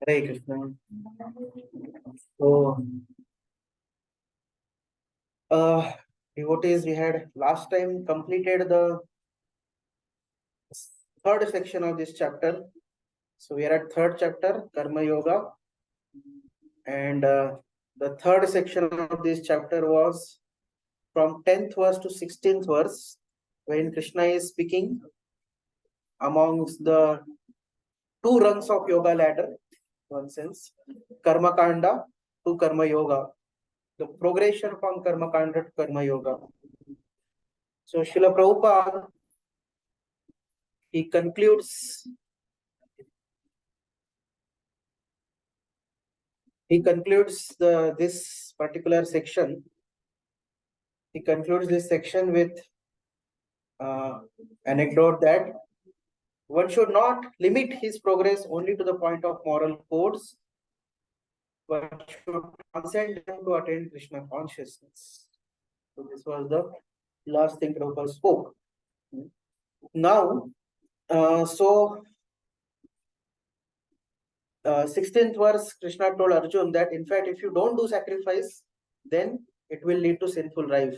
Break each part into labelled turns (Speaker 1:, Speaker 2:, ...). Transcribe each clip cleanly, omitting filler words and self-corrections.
Speaker 1: Hare Krishna. So, devotees, we had last time completed the third section of this chapter. So we are at third chapter, Karma Yoga, and the third section of this chapter was from 10th verse to 16th verse, when Krishna is speaking amongst the two rungs of yoga ladder, one sense, Karma Kanda to Karma Yoga, the progression from Karma Kanda to Karma Yoga. So Srila Prabhupada, he concludes this particular section. He concludes this section with anecdote that one should not limit his progress only to the point of moral codes, but should transcend them to attain Krishna consciousness. So this was the last thing Prabhupada spoke. Now, 16th verse, Krishna told Arjun that in fact, if you don't do sacrifice, then it will lead to sinful life.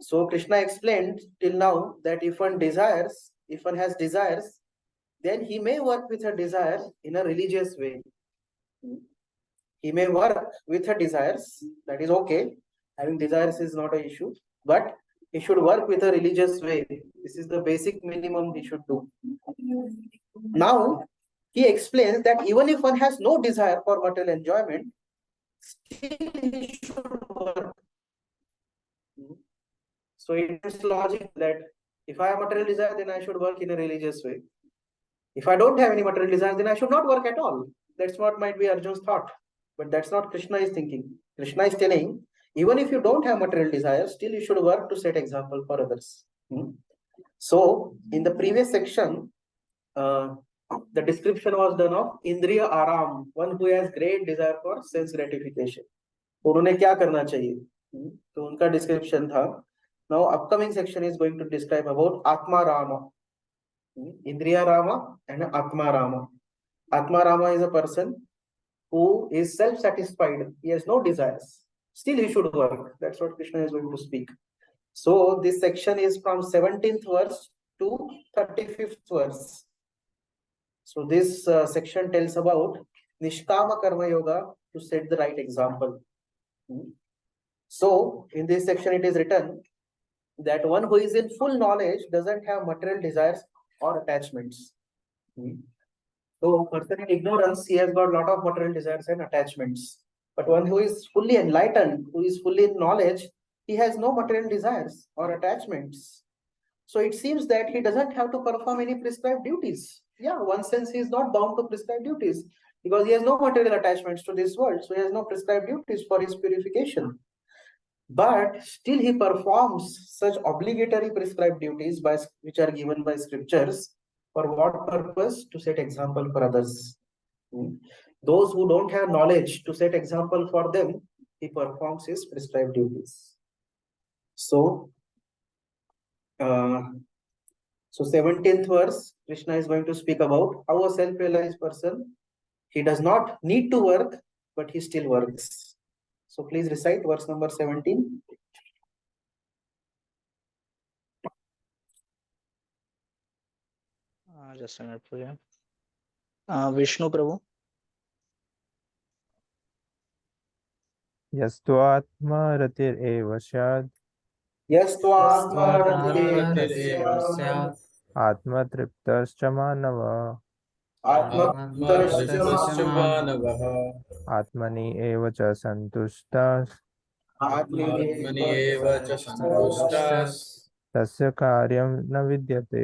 Speaker 1: So Krishna explained till now that if one has desires, then he may work with a desire in a religious way. He may work with her desires, that is okay. Having desires is not an issue, but he should work with a religious way. This is the basic minimum he should do. Now, he explains that even if one has no desire for material enjoyment, still he should work. So it is logic that if I have material desire, then I should work in a religious way. If I don't have any material desire, then I should not work at all. That's what might be Arjun's thought. But that's not Krishna is thinking. Krishna is telling, even if you don't have material desire, still you should work to set example for others. So, in the previous section, the description was done of Indriya Aram, one who has great desire for sense gratification. उन्होंने क्या करना चाहिए? तो उनका description था. Now, upcoming section is going to describe about Atma Rama. Indriya Rama and Atma Rama. Atma Rama is a person who is self-satisfied. He has no desires. Still, he should work. That's what Krishna is going to speak. So, this section is from 17th verse to 35th verse. So, this section tells about Nishkama Karma Yoga to set the right example. So, in this section, it is written that one who is in full knowledge doesn't have material desires or attachments. So, person in ignorance, he has got a lot of material desires and attachments. But one who is fully enlightened, who is fully in knowledge, he has no material desires or attachments. So it seems that he doesn't have to perform any prescribed duties. Yeah, one sense he is not bound to prescribed duties because he has no material attachments to this world. So he has no prescribed duties for his purification. But still he performs such obligatory prescribed duties which are given by scriptures. For what purpose? To set example for others. Those who don't have knowledge to set example for them, he performs his prescribed duties. So 17th verse, Krishna is going to speak about how a self-realized person, he does not need to work, but he still works. So please recite verse number 17.
Speaker 2: Just a minute, please. Vishnu Prabhu.
Speaker 3: यस्त्वात्मा रतिरेव स्यात् आत्मतृप्तश्च मानवः आत्मनि एव च सन्तुष्टः तस्य कार्यं न विद्यते.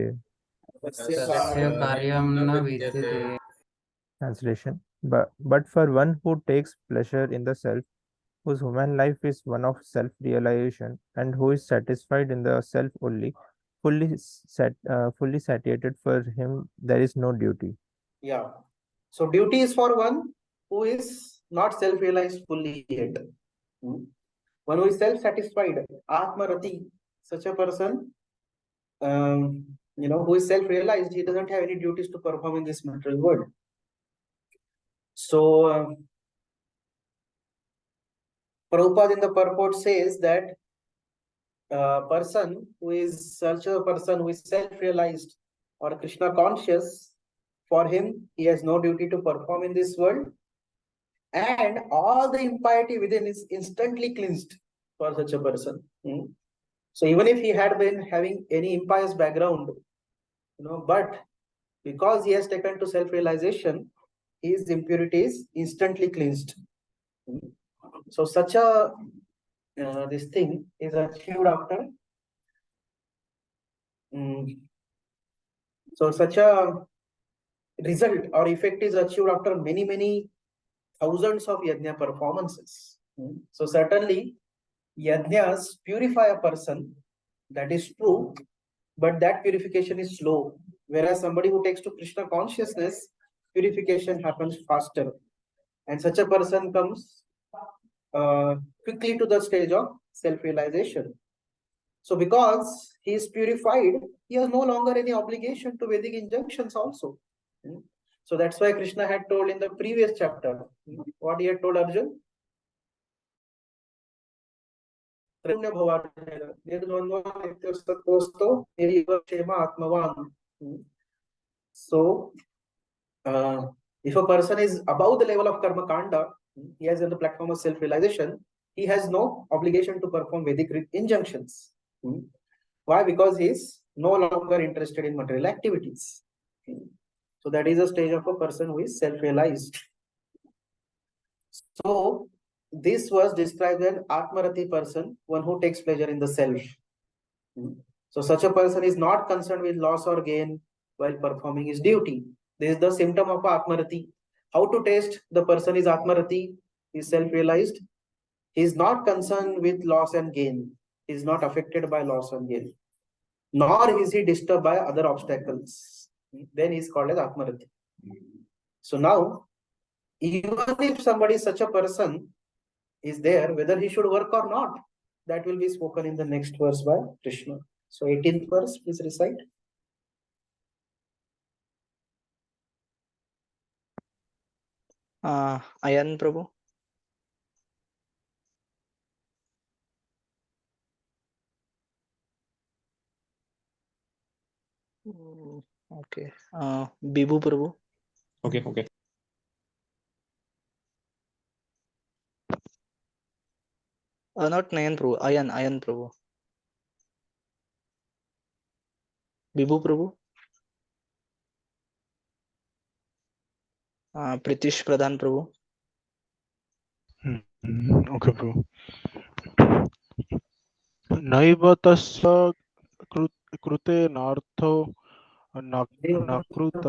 Speaker 3: Translation. But for one who takes pleasure in the self, whose human life is one of self-realization, and who is satisfied in the self only, fully satiated, for him there is no duty.
Speaker 1: Yeah. So duty is for one who is not self-realized fully yet. One who is self-satisfied, Atmarati, such a person, who is self-realized, he doesn't have any duties to perform in this material world. So, Prabhupada in the purport says that a person who is such a person who is self-realized or Krishna conscious, for him, he has no duty to perform in this world, and all the impiety within is instantly cleansed for such a person. So even if he had been having any impious background, but because he has taken to self-realization, his impurity is instantly cleansed. So such a this thing is achieved after. So such a result or effect is achieved after many thousands of yajna performances. So certainly yajnas purify a person, that is true, but that purification is slow. Whereas somebody who takes to Krishna consciousness, purification happens faster. And such a person comes quickly to the stage of self-realization. So because he is purified, he has no longer any obligation to Vedic injunctions also. So that's why Krishna had told in the previous chapter, what he had told Arjun? So, if a person is above the level of karma kanda, he has on the platform of self-realization, he has no obligation to perform Vedic injunctions. Why? Because he is no longer interested in material activities. So that is a stage of a person who is self-realized. So this was described as an Atmarati person, one who takes pleasure in the self. So such a person is not concerned with loss or gain while performing his duty. This is the symptom of Atmarati. How to test the person is Atmarati, is self-realized. He is not concerned with loss and gain. He is not affected by loss and gain. Nor is he disturbed by other obstacles. Then he is called as Atmarati. So now, even if somebody such a person is there, whether he should work or not, that will be spoken in the next verse by Krishna. So 18th verse, please recite.
Speaker 2: Ayan Prabhu. Okay. Bibu Prabhu.
Speaker 4: Okay.
Speaker 2: Not Nayan Prabhu. Ayan Prabhu. Bibu Prabhu. Pritish Pradhan Prabhu.
Speaker 5: Okay, bro. नैव तस्य कृते नार्थो न कृत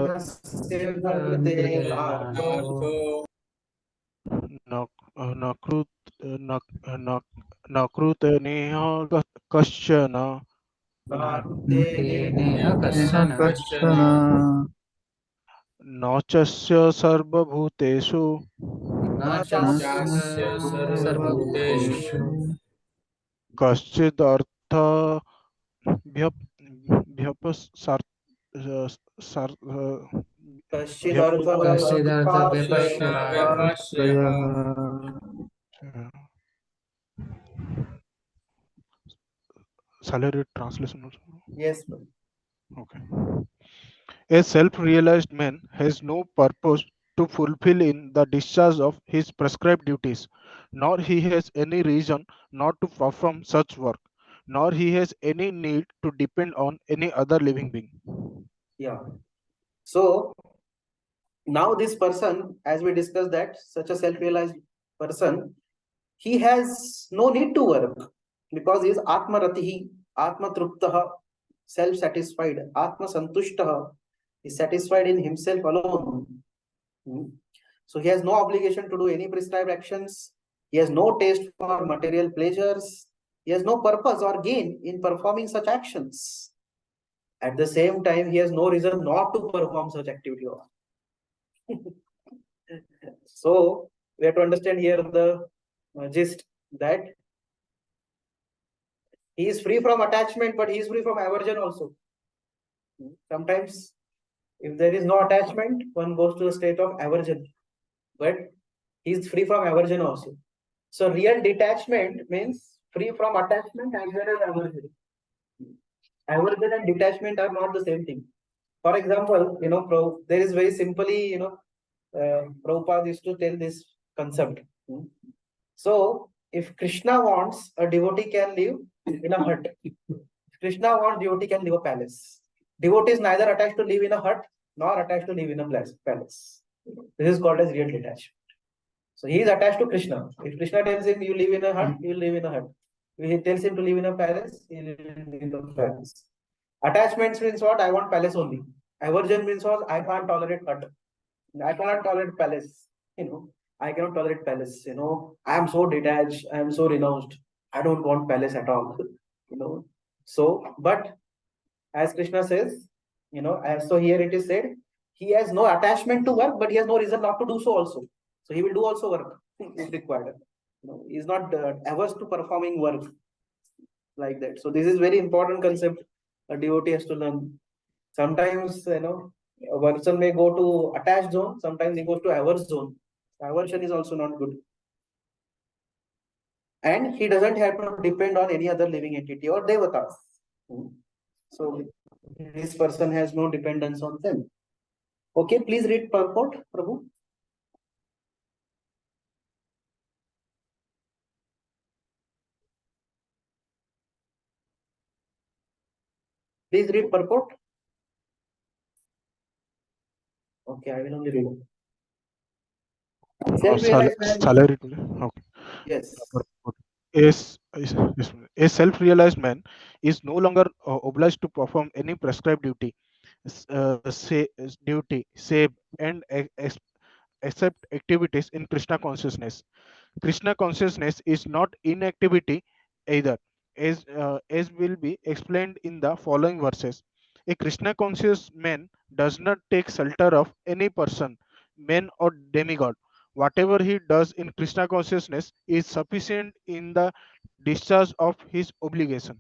Speaker 5: न कृतनेह कश्चन न चस्य सर्वभूतेषु कश्चिदर्थ salary translation also?
Speaker 1: Yes.
Speaker 5: Okay. A self-realized man has no purpose to fulfill in the discharge of his prescribed duties, nor he has any reason not to perform such work, nor he has any need to depend on any other living being.
Speaker 1: Yeah. So now this person, as we discussed, that such a self-realized person, he has no need to work because he is Atma Ratihi, Atma Truptaha, self-satisfied, Atma Santushtaha, is satisfied in himself alone. So he has no obligation to do any prescribed actions. He has no taste for material pleasures. He has no purpose or gain in performing such actions. At the same time, he has no reason not to perform such activity. So we have to understand here the gist that he is free from attachment, but he is free from aversion also. Sometimes, if there is no attachment, one goes to the state of aversion. but he's free from aversion also. So real detachment means free from attachment as well as aversion. Aversion and detachment are not the same thing. For example, there is very simply, Prabhupada used to tell this concept. So, if Krishna wants, a devotee can live in a hut. If Krishna wants, devotee can live a palace. Devotee is neither attached to live in a hut nor attached to live in a palace. This is called as real detachment. So he is attached to Krishna. If Krishna tells him you live in a hut, he will live in a hut. If he tells him to live in a palace, he will live in a palace. Attachments means what? I want palace only. Aversion means what? I can't tolerate hut. I cannot tolerate palace. I cannot tolerate palace. I am so detached. I am so renounced. I don't want palace at all. So, but as Krishna says, so here it is said, he has no attachment to work, but he has no reason not to do so also. So he will do also work if required. He is not averse to performing work like that. So this is very important concept a devotee has to learn. Sometimes, a person may go to attached zone, sometimes he goes to averse zone. Aversion is also not good. And he doesn't have to depend on any other living entity or devatas. So this person has no dependence on them. Okay, please read purport, Prabhu. Please read purport. Okay, I will only read. Self-realized man.
Speaker 5: Salary today. Okay.
Speaker 1: Yes.
Speaker 5: A self-realized man is no longer obliged to perform any prescribed duty, save, and accept activities in Krishna consciousness. Krishna consciousness is not inactivity either, as will be explained in the following verses. A Krishna conscious man does not take shelter of any person, man or demigod. Whatever he does in Krishna consciousness is sufficient in the discharge of his obligation.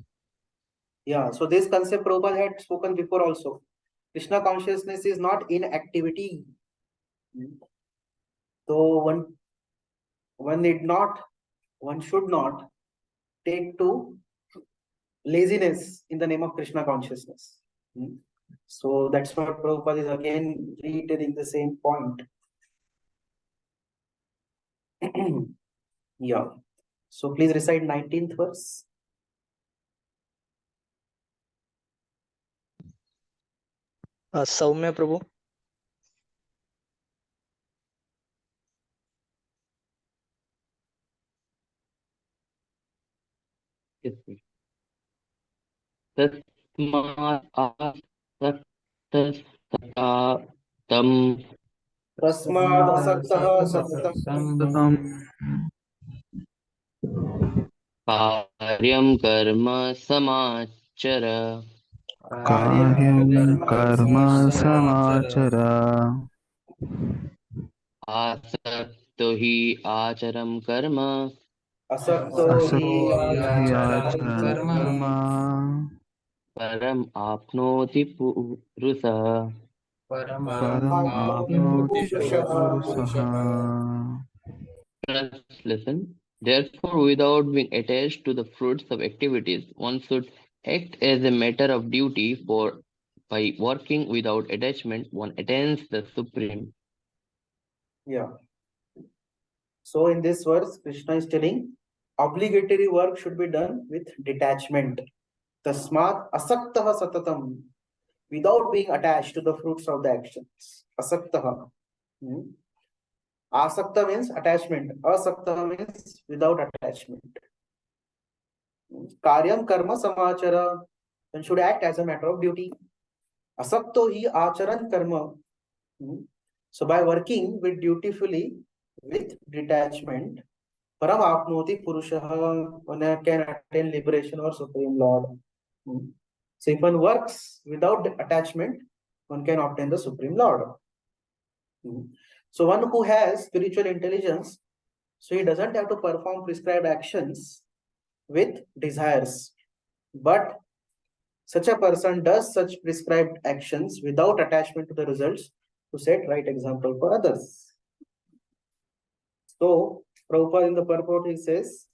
Speaker 1: Yeah, so this concept Prabhupada had spoken before also. Krishna consciousness is not inactivity. So one should not take to laziness in the name of Krishna consciousness. So that's what Prabhupada is again reiterating the same point. Yeah. So please recite 19th verse.
Speaker 2: सौम्य प्रभु.
Speaker 1: तस्मादसक्तः सततं
Speaker 4: कार्यं कर्म समाचर
Speaker 3: कार्यं कर्म समाचर
Speaker 4: आसक्तो हि आचरं कर्म
Speaker 1: असक्तो हि
Speaker 3: असक्त्याचरन् कर्म
Speaker 4: परम आपनोति पुरुषः.
Speaker 3: परम् आप्नोति पुरुषः.
Speaker 4: Listen. Therefore, without being attached to the fruits of activities, one should act as a matter of duty, for by working without attachment, one attains the supreme.
Speaker 1: Yeah. So in this verse, Krishna is telling obligatory work should be done with detachment. Tasmat asaktah satatam, without being attached to the fruits of the actions. Asaktah. Asakta means attachment. Asakta means without attachment. Karyam karma samachara, and should act as a matter of duty. Asakto hi acharan karma. So by working with dutifully, with detachment, param apnoti purushaha, one can attain liberation or supreme lord. So if one works without attachment, one can obtain the supreme lord. So one who has spiritual intelligence, so he doesn't have to perform prescribed actions with desires, but such a person does such prescribed actions without attachment to the results to set right example for others. So Prabhupada in the purport he says,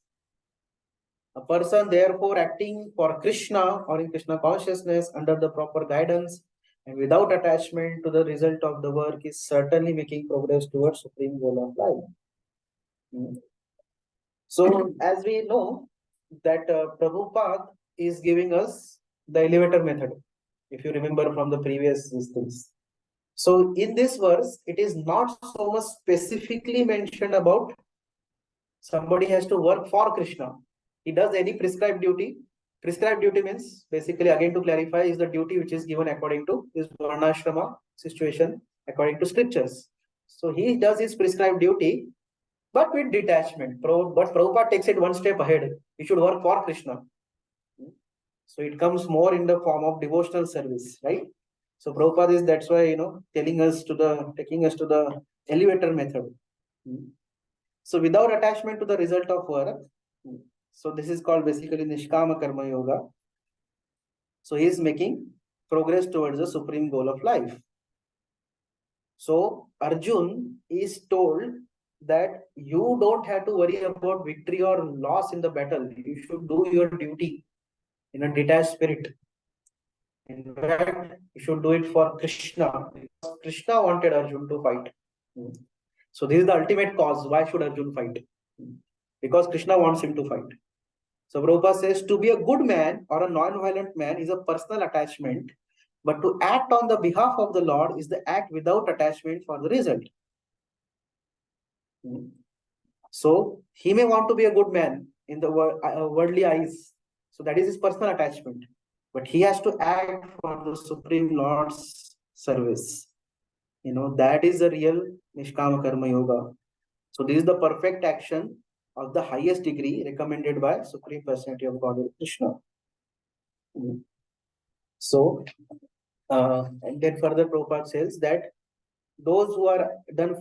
Speaker 1: a person therefore acting for Krishna or in Krishna consciousness under the proper guidance and without attachment to the result of the work is certainly making progress towards supreme goal of life. So as we know that Prabhupada is giving us the elevator method, if you remember from the previous things. So in this verse, it is not so much specifically mentioned about somebody has to work for Krishna. He does any prescribed duty. Prescribed duty means basically, again to clarify, is the duty which is given according to his varnashrama situation, according to scriptures. So he does his prescribed duty, but with detachment. But Prabhupada takes it one step ahead. He should work for Krishna. So it comes more in the form of devotional service, right? So Prabhupada is, that's why, taking us to the elevator method. So without attachment to the result of work, so this is called basically Nishkama Karma Yoga. So he is making progress towards the supreme goal of life. So Arjun is told that you don't have to worry about victory or loss in the battle. You should do your duty in a detached spirit. In fact, you should do it for Krishna. Because Krishna wanted Arjun to fight. So this is the ultimate cause. Why should Arjun fight? Because Krishna wants him to fight. So Prabhupada says to be a good man or a non-violent man is a personal attachment, but to act on the behalf of the Lord is the act without attachment for the result. So he may want to be a good man in the worldly eyes. So that is his personal attachment. But he has to act for the Supreme Lord's service. That is the real Nishkama Karma Yoga. So this is the perfect action of the highest degree recommended by Supreme Personality of Godhead Krishna. So, and then further Prabhupada says that those who are done,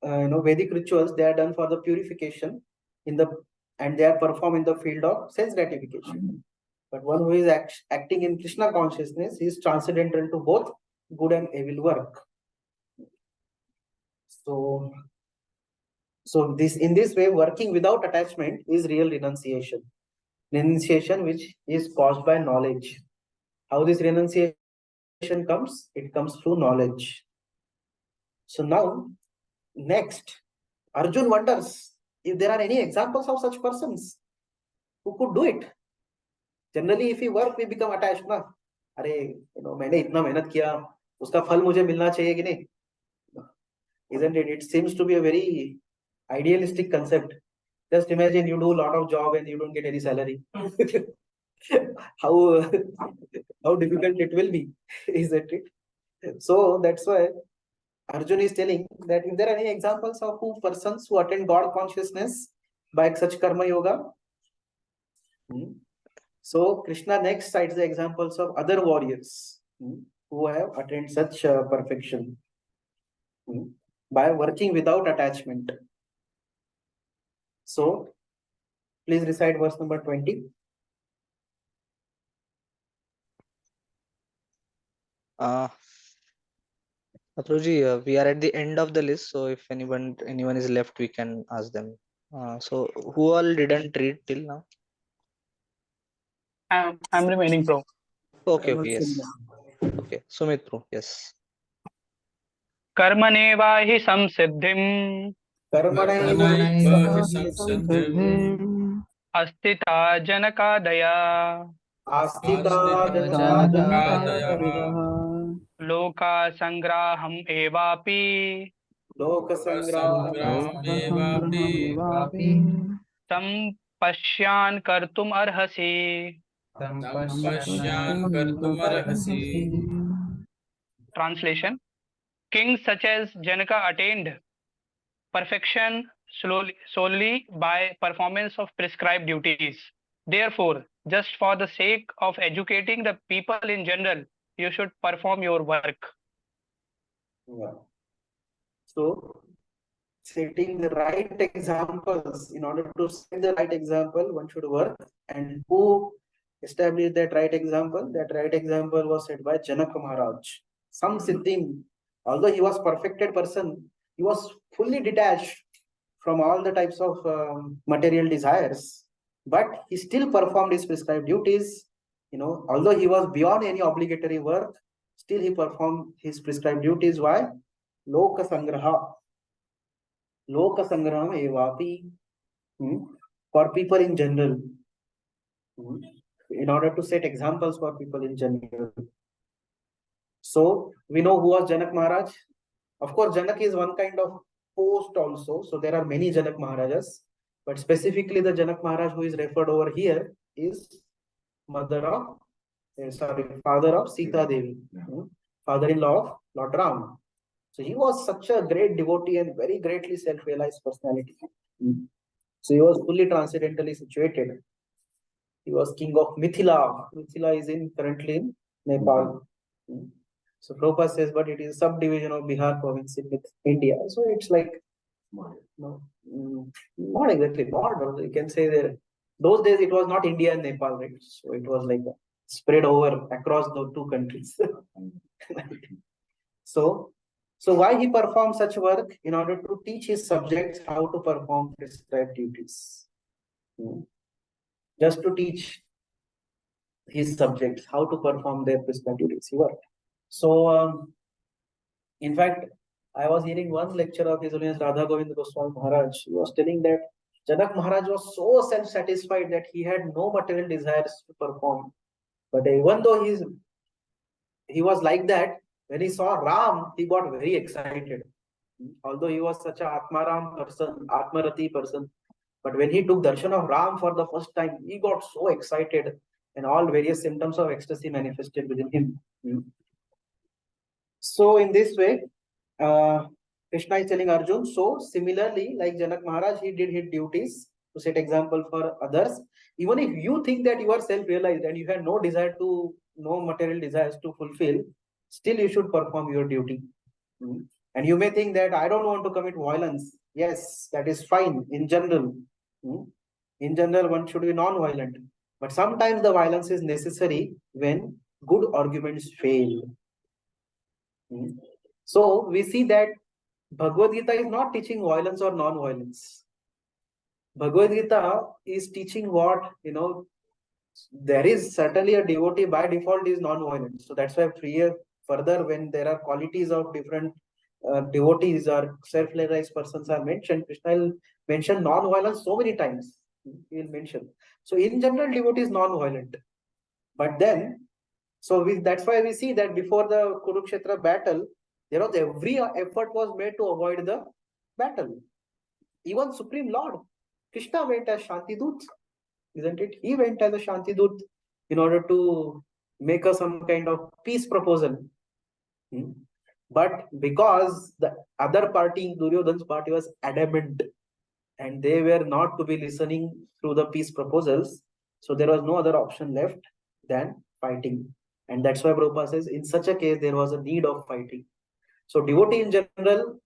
Speaker 1: Vedic rituals, they are done for the purification and they are performed in the field of sense gratification. But one who is acting in Krishna consciousness is transcendental to both good and evil work. So this, in this way, working without attachment is real renunciation. Renunciation which is caused by knowledge. How this renunciation comes? It comes through knowledge. So now, next, Arjun wonders if there are any examples of such persons who could do it. Generally, if we work, we become attached. Na? अरे, मैंने इतना मेहनत किया, उसका फल मुझे मिलना चाहिए कि नहीं? Isn't it? It seems to be a very idealistic concept. Just imagine you do a lot of job and you don't get any salary. How difficult it will be, isn't it? So that's why Arjun is telling that if there are any examples of persons who attain God consciousness by such karma yoga. So Krishna next cites the examples of other warriors who have attained such perfection by working without attachment. So please recite verse number 20.
Speaker 2: Apruji, we are at the end of the list, so if anyone is left, we can ask them. So who all didn't read till now?
Speaker 6: I'm remaining, bro.
Speaker 2: Okay, yes. Okay, Sumit bro, yes.
Speaker 6: कर्मणेवा हि संसिद्धिम् अस्थिता जनकादया लोका संग्राहम् एवापि संपश्यान् कर्तुम् अर्हसि. Translation: Kings such as Janaka attained perfection solely by performance of prescribed duties. Therefore, just for the sake of educating the people in general, you should perform your work.
Speaker 1: Yeah. So, setting the right examples, in order to set the right example, one should work. And who established that right example? That right example was set by Janaka Maharaj. Some Siddhim, although he was perfected person, he was fully detached from all the types of material desires, but he still performed his prescribed duties. Although he was beyond any obligatory work, still he performed his prescribed duties. Why? Loka sangraha. Loka sangraham evapi. For people in general. In order to set examples for people in general. So we know who was Janak Maharaj. Of course, Janak is one kind of post also. So there are many Janak Maharajas, but specifically the Janak Maharaj who is referred over here is father of Sita Devi, father-in-law of Lord Ram. So he was such a great devotee and very greatly self-realized personality. So he was fully transcendentally situated. He was king of Mithila. Mithila is currently in Nepal. So Prabhupada says, but it is subdivision of Bihar province in India. So it's like, not exactly border. You can say that those days it was not India and Nepal, right? So it was like spread over across the two countries. So why he performed such work? In order to teach his subjects how to perform prescribed duties. Just to teach his subjects how to perform their prescribed duties. He worked. So, in fact, I was hearing one lecture of His Holiness Radha Govind Goswami Maharaj. He was telling that Janak Maharaj was so self-satisfied that he had no material desires to perform. But even though he was like that, when he saw Ram, he got very excited. Although he was such a Atmaram person, Atmarati person, but when he took darshan of Ram for the first time, he got so excited and all various symptoms of ecstasy manifested within him. So in this way, Krishna is telling Arjun, so similarly, like Janak Maharaj, he did his duties to set example for others. Even if you think that you are self-realized and you have no material desires to fulfill, still you should perform your duty. And you may think that I don't want to commit violence. Yes, that is fine in general. In general, one should be non-violent. But sometimes the violence is necessary when good arguments fail. So we see that Bhagavad Gita is not teaching violence or non-violence. Bhagavad Gita is teaching what, there is certainly a devotee by default is non-violent. So that's why further when there are qualities of different devotees or self-realized persons are mentioned, Krishna will mention non-violence so many times. He will mention. So in general, devotee is non-violent. But then, that's why we see that before the Kurukshetra battle, every effort was made to avoid the battle. Even Supreme Lord Krishna went as Shantidut, isn't it? He went as a Shantidut in order to make some kind of peace proposal. But because the other party, Duryodhana's party, was adamant and they were not to be listening through the peace proposals, so there was no other option left than fighting. And that's why Prabhupada says, in such a case, there was a need of fighting. So devotee in general,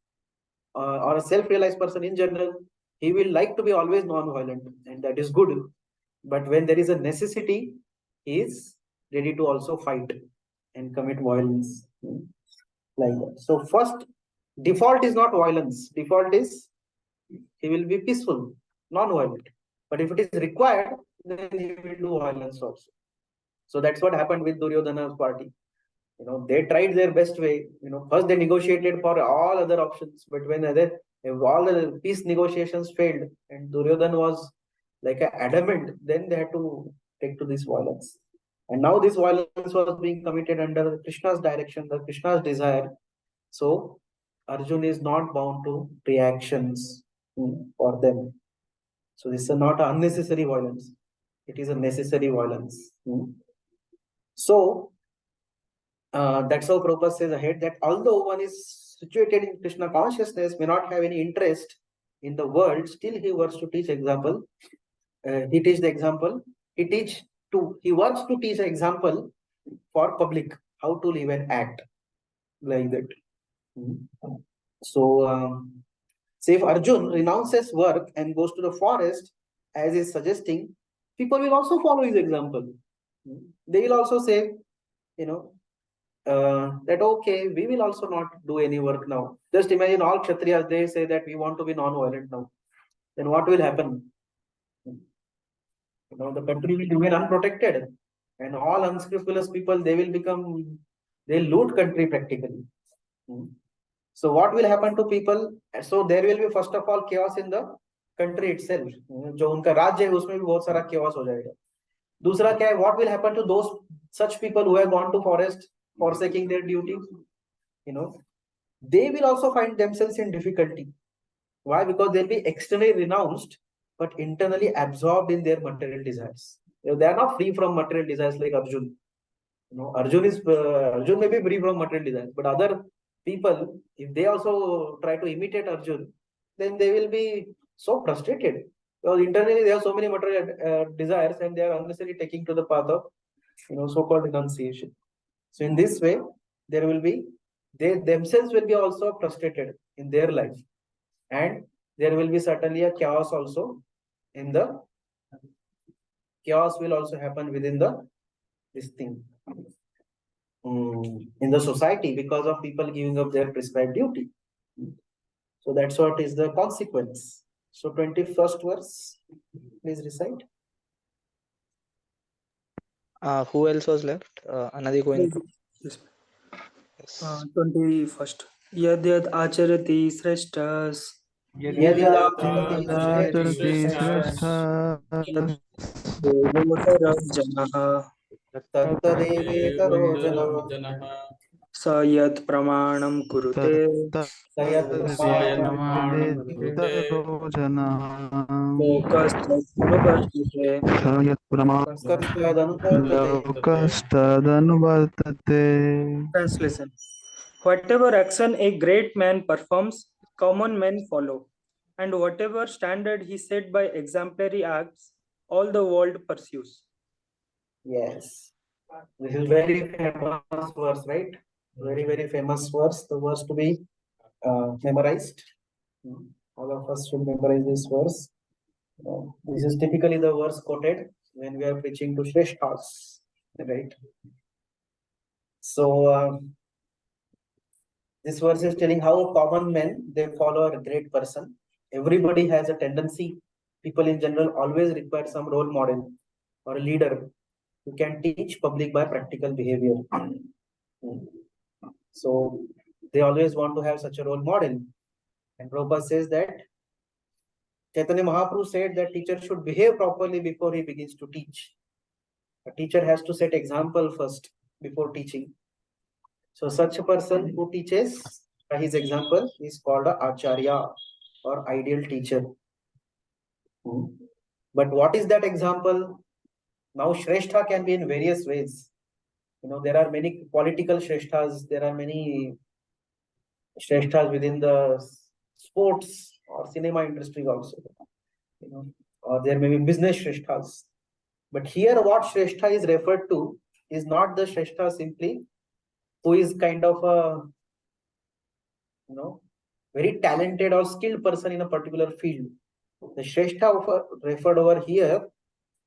Speaker 1: or a self-realized person in general, he will like to be always non-violent, and that is good. But when there is a necessity, he is ready to also fight and commit violence. Like that. So first, default is not violence. Default is he will be peaceful, non-violent. But if it is required, then he will do violence also. So that's what happened with Duryodhana's party. They tried their best way. First they negotiated for all other options, but when all the peace negotiations failed and Duryodhana was like adamant, then they had to take to this violence. And now this violence was being committed under Krishna's direction, the Krishna's desire. So Arjun is not bound to reactions for them. So this is not unnecessary violence. It is a necessary violence. So that's how Prabhupada says ahead that although one is situated in Krishna consciousness, may not have any interest in the world, still he works to teach example. He teach the example. He wants to teach an example for public, how to live and act like that. So say if Arjun renounces work and goes to the forest, as is suggesting, people will also follow his example. They will also say, that okay, we will also not do any work now. Just imagine all Kshatriyas, they say that we want to be non-violent now. then what will happen? The country will remain unprotected, and all unscrupulous people, they'll loot country practically. So what will happen to people? So there will be first of all chaos in the country itself. जो उनका राज्य है उसमें भी बहुत सारा chaos हो जाएगा. दूसरा क्या है? What will happen to those such people who have gone to forest forsaking their duty? They will also find themselves in difficulty. Why? Because they'll be externally renounced, but internally absorbed in their material desires. They are not free from material desires like Arjun. Arjun may be free from material desires, but other people, if they also try to imitate Arjun, then they will be so frustrated. Because internally they have so many material desires, and they are unnecessarily taking to the path of so-called renunciation. So in this way, they themselves will be also frustrated in their life, and there will be certainly a chaos also in the chaos will also happen within this thing in the society because of people giving up their prescribed duty. So that's what is the consequence. So 21st verse, please recite.
Speaker 2: Who else was left? Anadi going to?
Speaker 7: Yes.
Speaker 2: Yes.
Speaker 7: 21st. Yad yad acharati shreshtas
Speaker 3: यद्यदाचरति श्रेष्ठः
Speaker 7: devotara janah
Speaker 1: तत्तदेवेतरो जनः
Speaker 7: sa yat pramanam kurute
Speaker 3: तत्तद्यप्रमाणेतरो जनः
Speaker 7: lokastadnuvartate.
Speaker 3: लोकस्तदनुवर्तते.
Speaker 7: Translation. Whatever action a great man performs, common men follow. And whatever standard he set by exemplary acts, all the world pursues.
Speaker 1: Yes, this is very famous verse, right? Very, very famous verse. The verse to be memorized. All of us should memorize this verse. This is typically the verse quoted when we are preaching to Shreshthas, right? So this verse is telling how common men, they follow a great person. Everybody has a tendency. People in general always require some role model or a leader who can teach public by practical behavior. So they always want to have such a role model. And Prabhupada says that Chaitanya Mahaprabhu said that teacher should behave properly before he begins to teach. A teacher has to set example first before teaching. So such a person who teaches by his example is called a acharya or ideal teacher. But what is that example? Now Shrestha can be in various ways. There are many political Shreshthas, there are many Shreshthas within the sports or cinema industry also. Or there may be business Shreshthas. But here what Shrestha is referred to is not the Shrestha simply who is kind of a very talented or skilled person in a particular field. The Shrestha referred over here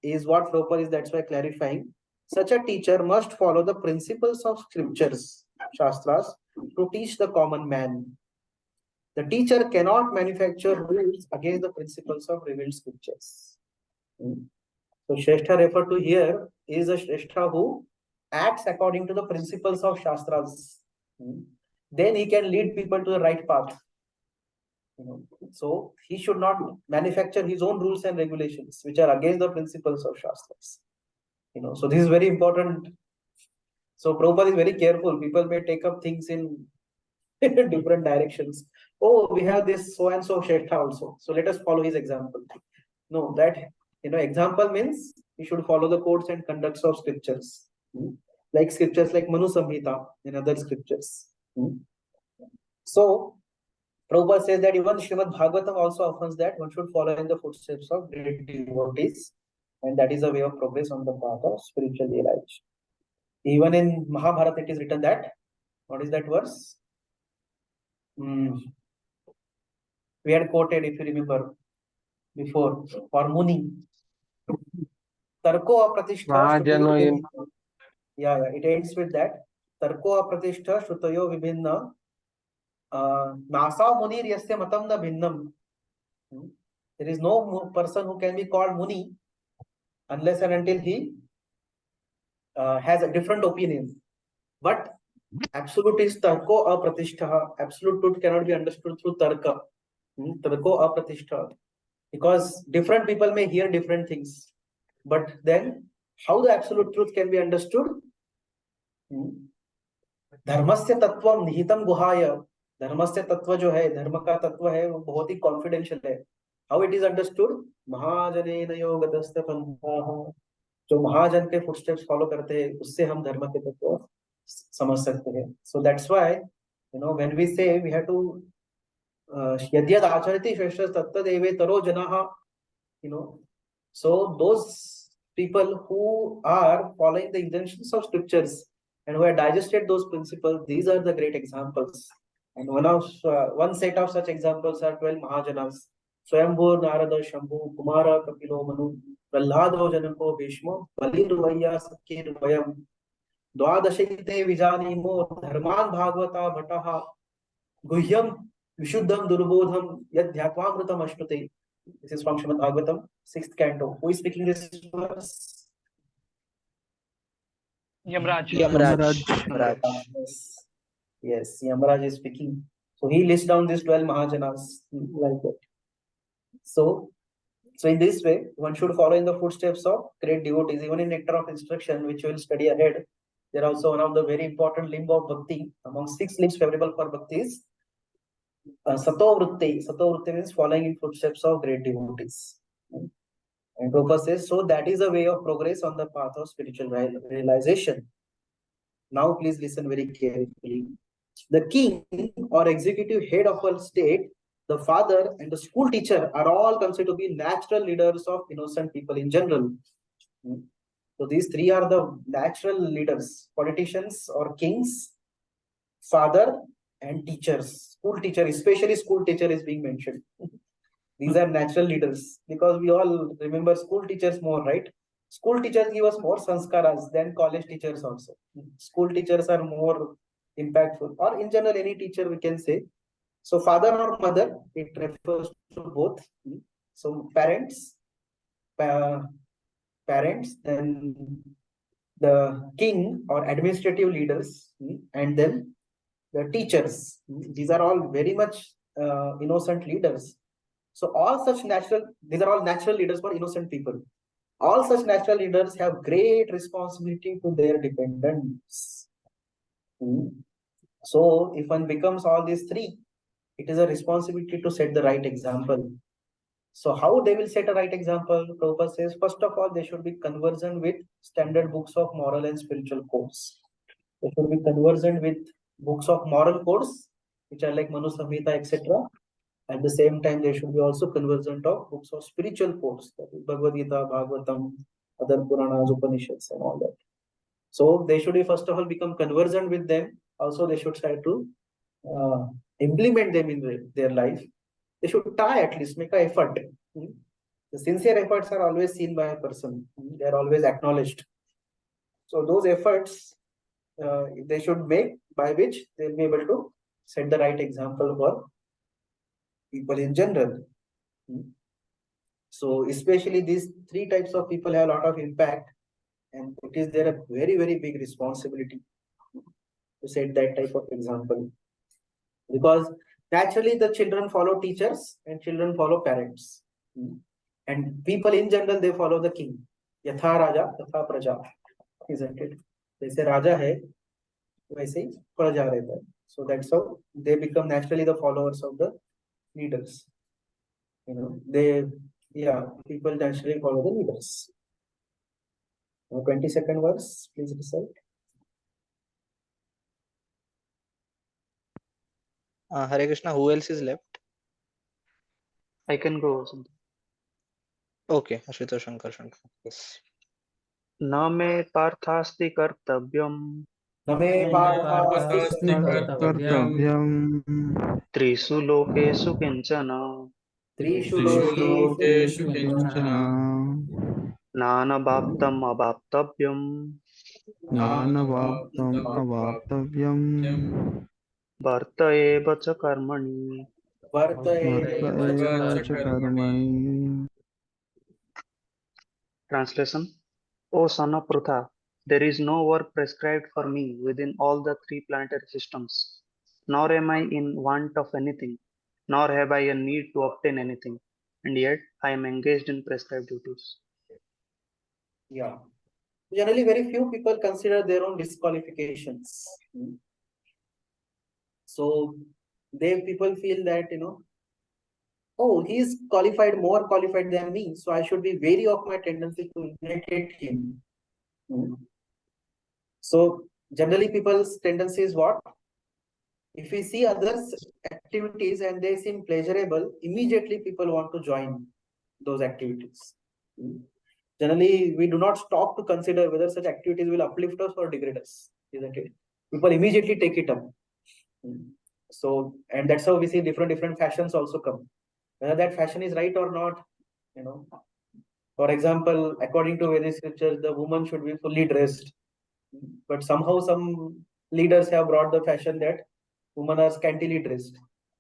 Speaker 1: is what Prabhupada is, that's why clarifying. Such a teacher must follow the principles of scriptures, Shastras, to teach the common man. The teacher cannot manufacture rules against the principles of revealed scriptures. So Shrestha referred to here is a Shrestha who acts according to the principles of Shastras. Then he can lead people to the right path. So he should not manufacture his own rules and regulations which are against the principles of Shastras. So this is very important. So Prabhupada is very careful. People may take up things in different directions. Oh, we have this so and so Shrestha also, so let us follow his example. No, that example means you should follow the codes and conducts of scriptures, like scriptures like Manu Samhita and other scriptures. So Prabhupada says that even Srimad Bhagavatam also affirms that one should follow in the footsteps of great devotees, and that is a way of progress on the path of spiritual realization. Even in Mahabharata it is written that, what is that verse? We had quoted, if you remember before, for Muni. Tarko apratishta. Yeah, it ends with that. Tarko apratishta shrutayo vibhinna. Nasa munir yasya matam na bhinnam. There is no person who can be called Muni unless and until he has a different opinion. But absolute is tarko apratishta. Absolute truth cannot be understood through tarka. Tarko apratishta. Because different people may hear different things. But then how the absolute truth can be understood? धर्मस्य तत्वम निहितम गुहाय. धर्मस्य तत्व जो है, धर्म का तत्व है, वो बहुत ही कॉन्फिडेंशियल है. How it is understood? महाजनेन योगदस्त पंथाः. जो महाजन के फुटस्टेप्स फॉलो करते हैं, उससे हम धर्म के तत्व समझ सकते हैं. So that's why when we say we have to यद्यद् आचरति श्रेष्ठ तत्तदेवेतरो जनाः. So those people who are following the injunctions of scriptures and who have digested those principles, these are the great examples. And one set of such examples are 12 Mahajanas. Swayambhu, Narada, Shambhu, Kumara, Kapilo, Manu, Prahlado, Janako, Bhishmo, Baliruvaya, Sakkirvayam, Dwadashite Vijanimo, Dharman Bhagavata Bhataha, Guhyam, Vishuddham, Durbodham, Yad Dhyatmamritam Ashtute. This is from Srimad Bhagavatam, 6th canto. Who is speaking this verse?
Speaker 6: Yamraj.
Speaker 2: Yamraj.
Speaker 1: Yes, Yamraj is speaking. So he lists down these 12 Mahajanas like that. So in this way, one should follow in the footsteps of great devotees. Even in Nectar of Instruction, which we will study ahead, there are also one of the very important limb of bhakti. Among 6 limbs favorable for bhakti is Sato Vritti. Sato Vritti means following in footsteps of great devotees. And Prabhupada says, so that is a way of progress on the path of spiritual realization. Now please listen very carefully. The king or executive head of a state, the father and the school teacher are all considered to be natural leaders of innocent people in general. So these three are the natural leaders: politicians or kings, father, and teachers. School teacher, especially school teacher is being mentioned. These are natural leaders because we all remember school teachers more, right? School teachers give us more sanskaras than college teachers also. School teachers are more impactful, or in general, any teacher we can say. So father or mother, it refers to both. So parents, then the king or administrative leaders, and then the teachers. These are all very much innocent leaders. So these are all natural leaders for innocent people. All such natural leaders have great responsibility to their dependents. So if one becomes all these three, it is a responsibility to set the right example. So how they will set a right example? Prabhupada says, first of all, they should be conversant with standard books of moral and spiritual codes. They should be conversant with books of moral codes, which are like Manu Samhita, etc. At the same time, they should be also conversant of books of spiritual codes, that is Bhagavad Gita, Bhagavatam, other Puranas, Upanishads, and all that. So they should be first of all become conversant with them. Also, they should try to implement them in their life. They should try, at least make an effort. The sincere efforts are always seen by a person. They are always acknowledged. So those efforts they should make, by which they will be able to set the right example for people in general. So especially these three types of people have a lot of impact, and it is their very, very big responsibility to set that type of example. Because naturally the children follow teachers and children follow parents. And people in general, they follow the king. Yatha Raja, Tatha Praja. Isn't it? जैसे राजा है वैसे ही प्रजा रहता है. So that's how they become naturally the followers of the leaders. People naturally follow the leaders. 22nd verse, please recite.
Speaker 2: Hare Krishna, who else is left?
Speaker 8: I can go.
Speaker 2: Okay, Ashutosh Shankar. Yes.
Speaker 8: न मे पार्थास्ति कर्तव्यम्
Speaker 1: नमे पार्थास्ति
Speaker 5: कर्तव्यम्
Speaker 8: त्रिषु लोकेषु किंचन
Speaker 1: त्रिषु
Speaker 9: लोकेषु
Speaker 5: किंचन
Speaker 8: नानवाप्तम् अवाप्तव्यम्
Speaker 5: नानवाप्तम् अवाप्तव्यम्
Speaker 8: वर्त एव च कर्मणि
Speaker 1: Varta
Speaker 5: Varta eva cha karmani.
Speaker 8: Translation. O son of Prutha, there is no work prescribed for me within all the three planetary systems, nor am I in want of anything, nor have I a need to obtain anything, and yet I am engaged in prescribed duties.
Speaker 1: Yeah. Generally, very few people consider their own disqualifications. So people feel that, oh, he's qualified, more qualified than me, so I should be wary of my tendency to imitate him. So generally, people's tendency is what? If we see others' activities and they seem pleasurable, immediately people want to join those activities. Generally, we do not stop to consider whether such activities will uplift us or degrade us, isn't it? People immediately take it up. So, and that's how we see different fashions also come. Whether that fashion is right or not, For example, according to Vedic scriptures, the woman should be fully dressed. But somehow some leaders have brought the fashion that women are scantily dressed.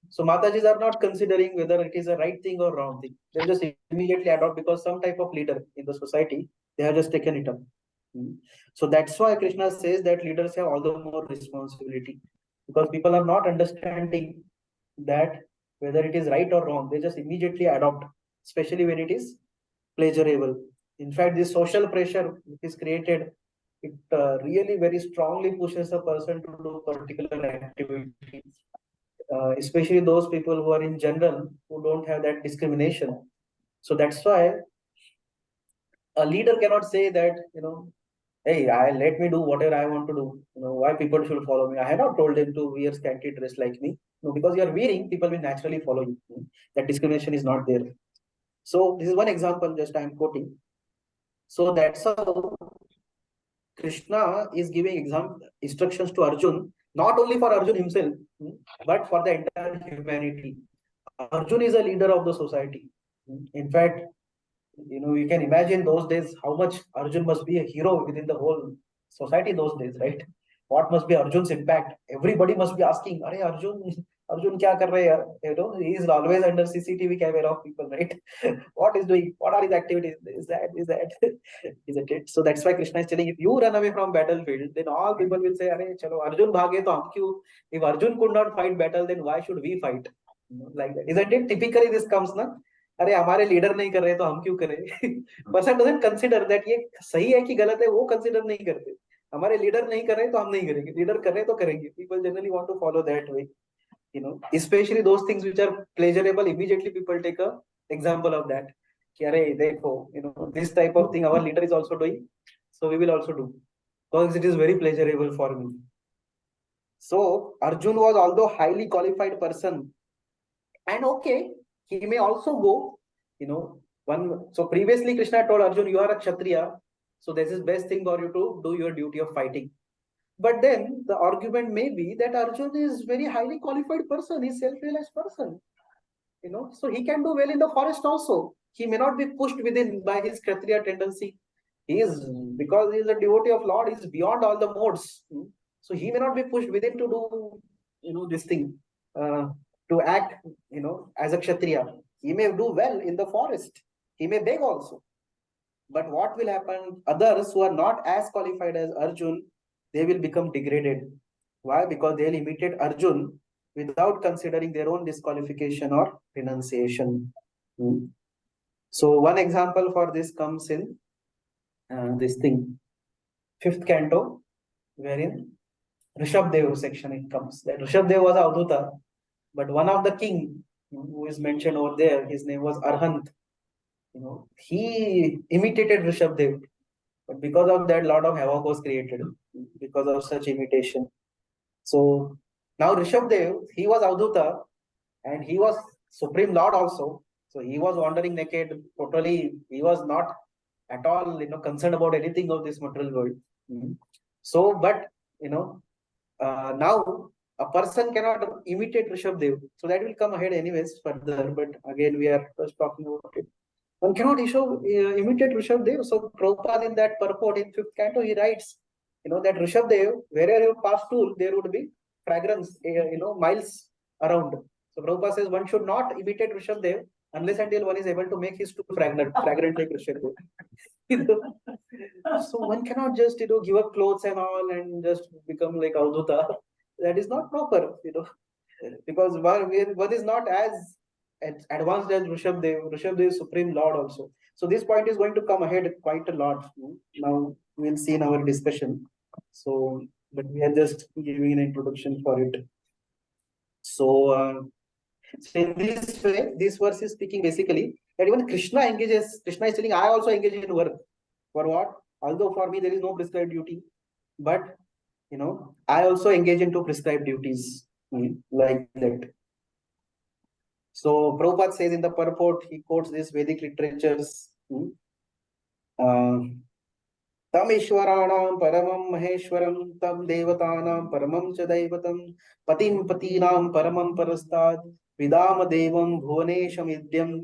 Speaker 1: So Matajis are not considering whether it is a right thing or wrong thing. They just immediately adopt because some type of leader in the society, they have just taken it up. So that's why Krishna says that leaders have all the more responsibility, because people are not understanding that whether it is right or wrong. They just immediately adopt, especially when it is pleasurable. In fact, this social pressure which is created, it really very strongly pushes a person to do particular activities, especially those people who are in general, who don't have that discrimination. So that's why a leader cannot say that, hey, let me do whatever I want to do. Why people should follow me? I have not told them to wear scanty dress like me. No, because you are wearing, people will naturally follow you. That discrimination is not there. So this is one example, just I am quoting. So that's how Krishna is giving instructions to Arjun, not only for Arjun himself, but for the entire humanity. Arjun is a leader of the society. In fact, you can imagine those days how much Arjun must be a hero within the whole society those days, right? What must be Arjun's impact? Everybody must be asking, "Arey Arjun kya kar rahe hai?" He is always under CCTV camera of people, right? What is doing? What are his activities? Is that? Isn't it? So that's why Krishna is telling, if you run away from battlefield, then all people will say, "Arey chalo, Arjun bhage to hum kyun?" If Arjun could not fight battle, then why should we fight? Like that. Isn't it? Typically this comes, na? अरे हमारे leader नहीं कर रहे तो हम क्यों करें? Person doesn't consider that ये सही है कि गलत है, वो कंसिडर नहीं करते. हमारे लीडर नहीं कर रहे तो हम नहीं करेंगे, लीडर कर रहे तो करेंगे. People generally want to follow that way, especially those things which are pleasurable. Immediately people take a example of that. कि अरे देखो, this type of thing our leader is also doing, so we will also do because it is very pleasurable for me. So Arjun was although highly qualified person, and okay, he may also go, so previously Krishna told Arjun, you are a Kshatriya, so this is best thing for you to do your duty of fighting. But then the argument may be that Arjun is very highly qualified person, he's self-realized person, so he can do well in the forest also. He may not be pushed within by his Kshatriya tendency. Because he is a devotee of Lord, he is beyond all the modes. So he may not be pushed within to do, this thing, to act, as a Kshatriya. He may do well in the forest. He may beg also. But what will happen? Others who are not as qualified as Arjun, they will become degraded. Why? Because they will imitate Arjun without considering their own disqualification or renunciation. So one example for this comes in this thing, 5th canto, wherein Rishabdev section it comes. That Rishabdev was Avduta, but one of the king who is mentioned over there, his name was Arhant. He imitated Rishabdev, but because of that, lot of havoc was created because of such imitation. So now Rishabdev, he was Avduta, and he was Supreme Lord also. So he was wandering naked, totally. He was not at all, concerned about anything of this material world. So, but now a person cannot imitate Rishabdev. So that will come ahead anyways further. But again, we are just talking about it. One cannot imitate Rishabdev. So Prabhupada in that purport in 5th canto, he writes, that Rishabdev, wherever you pass through, there would be fragrance, miles around. So Prabhupada says one should not imitate Rishabdev unless until one is able to make his stool fragrant like Rishabdev. So one cannot just give up clothes and all and just become like Avdhuta. That is not proper, because one is not as advanced as Rishabdev. Rishabdev is Supreme Lord also. So this point is going to come ahead quite a lot. Now we'll see in our discussion. So, but we are just giving an introduction for it. So, so in this way, this verse is speaking basically that even Krishna is telling, I also engage in work. For what? Although for me there is no prescribed duty, but I also engage into prescribed duties like that. So Prabhupada says in the purport, he quotes these Vedic literatures. Tam Ishwaranam Paramam Maheshwaram Tam Devatanam Paramam Cha Daivatam Patim Patinam Paramam Parastad Vidam Devam Bhuvanesham Idyam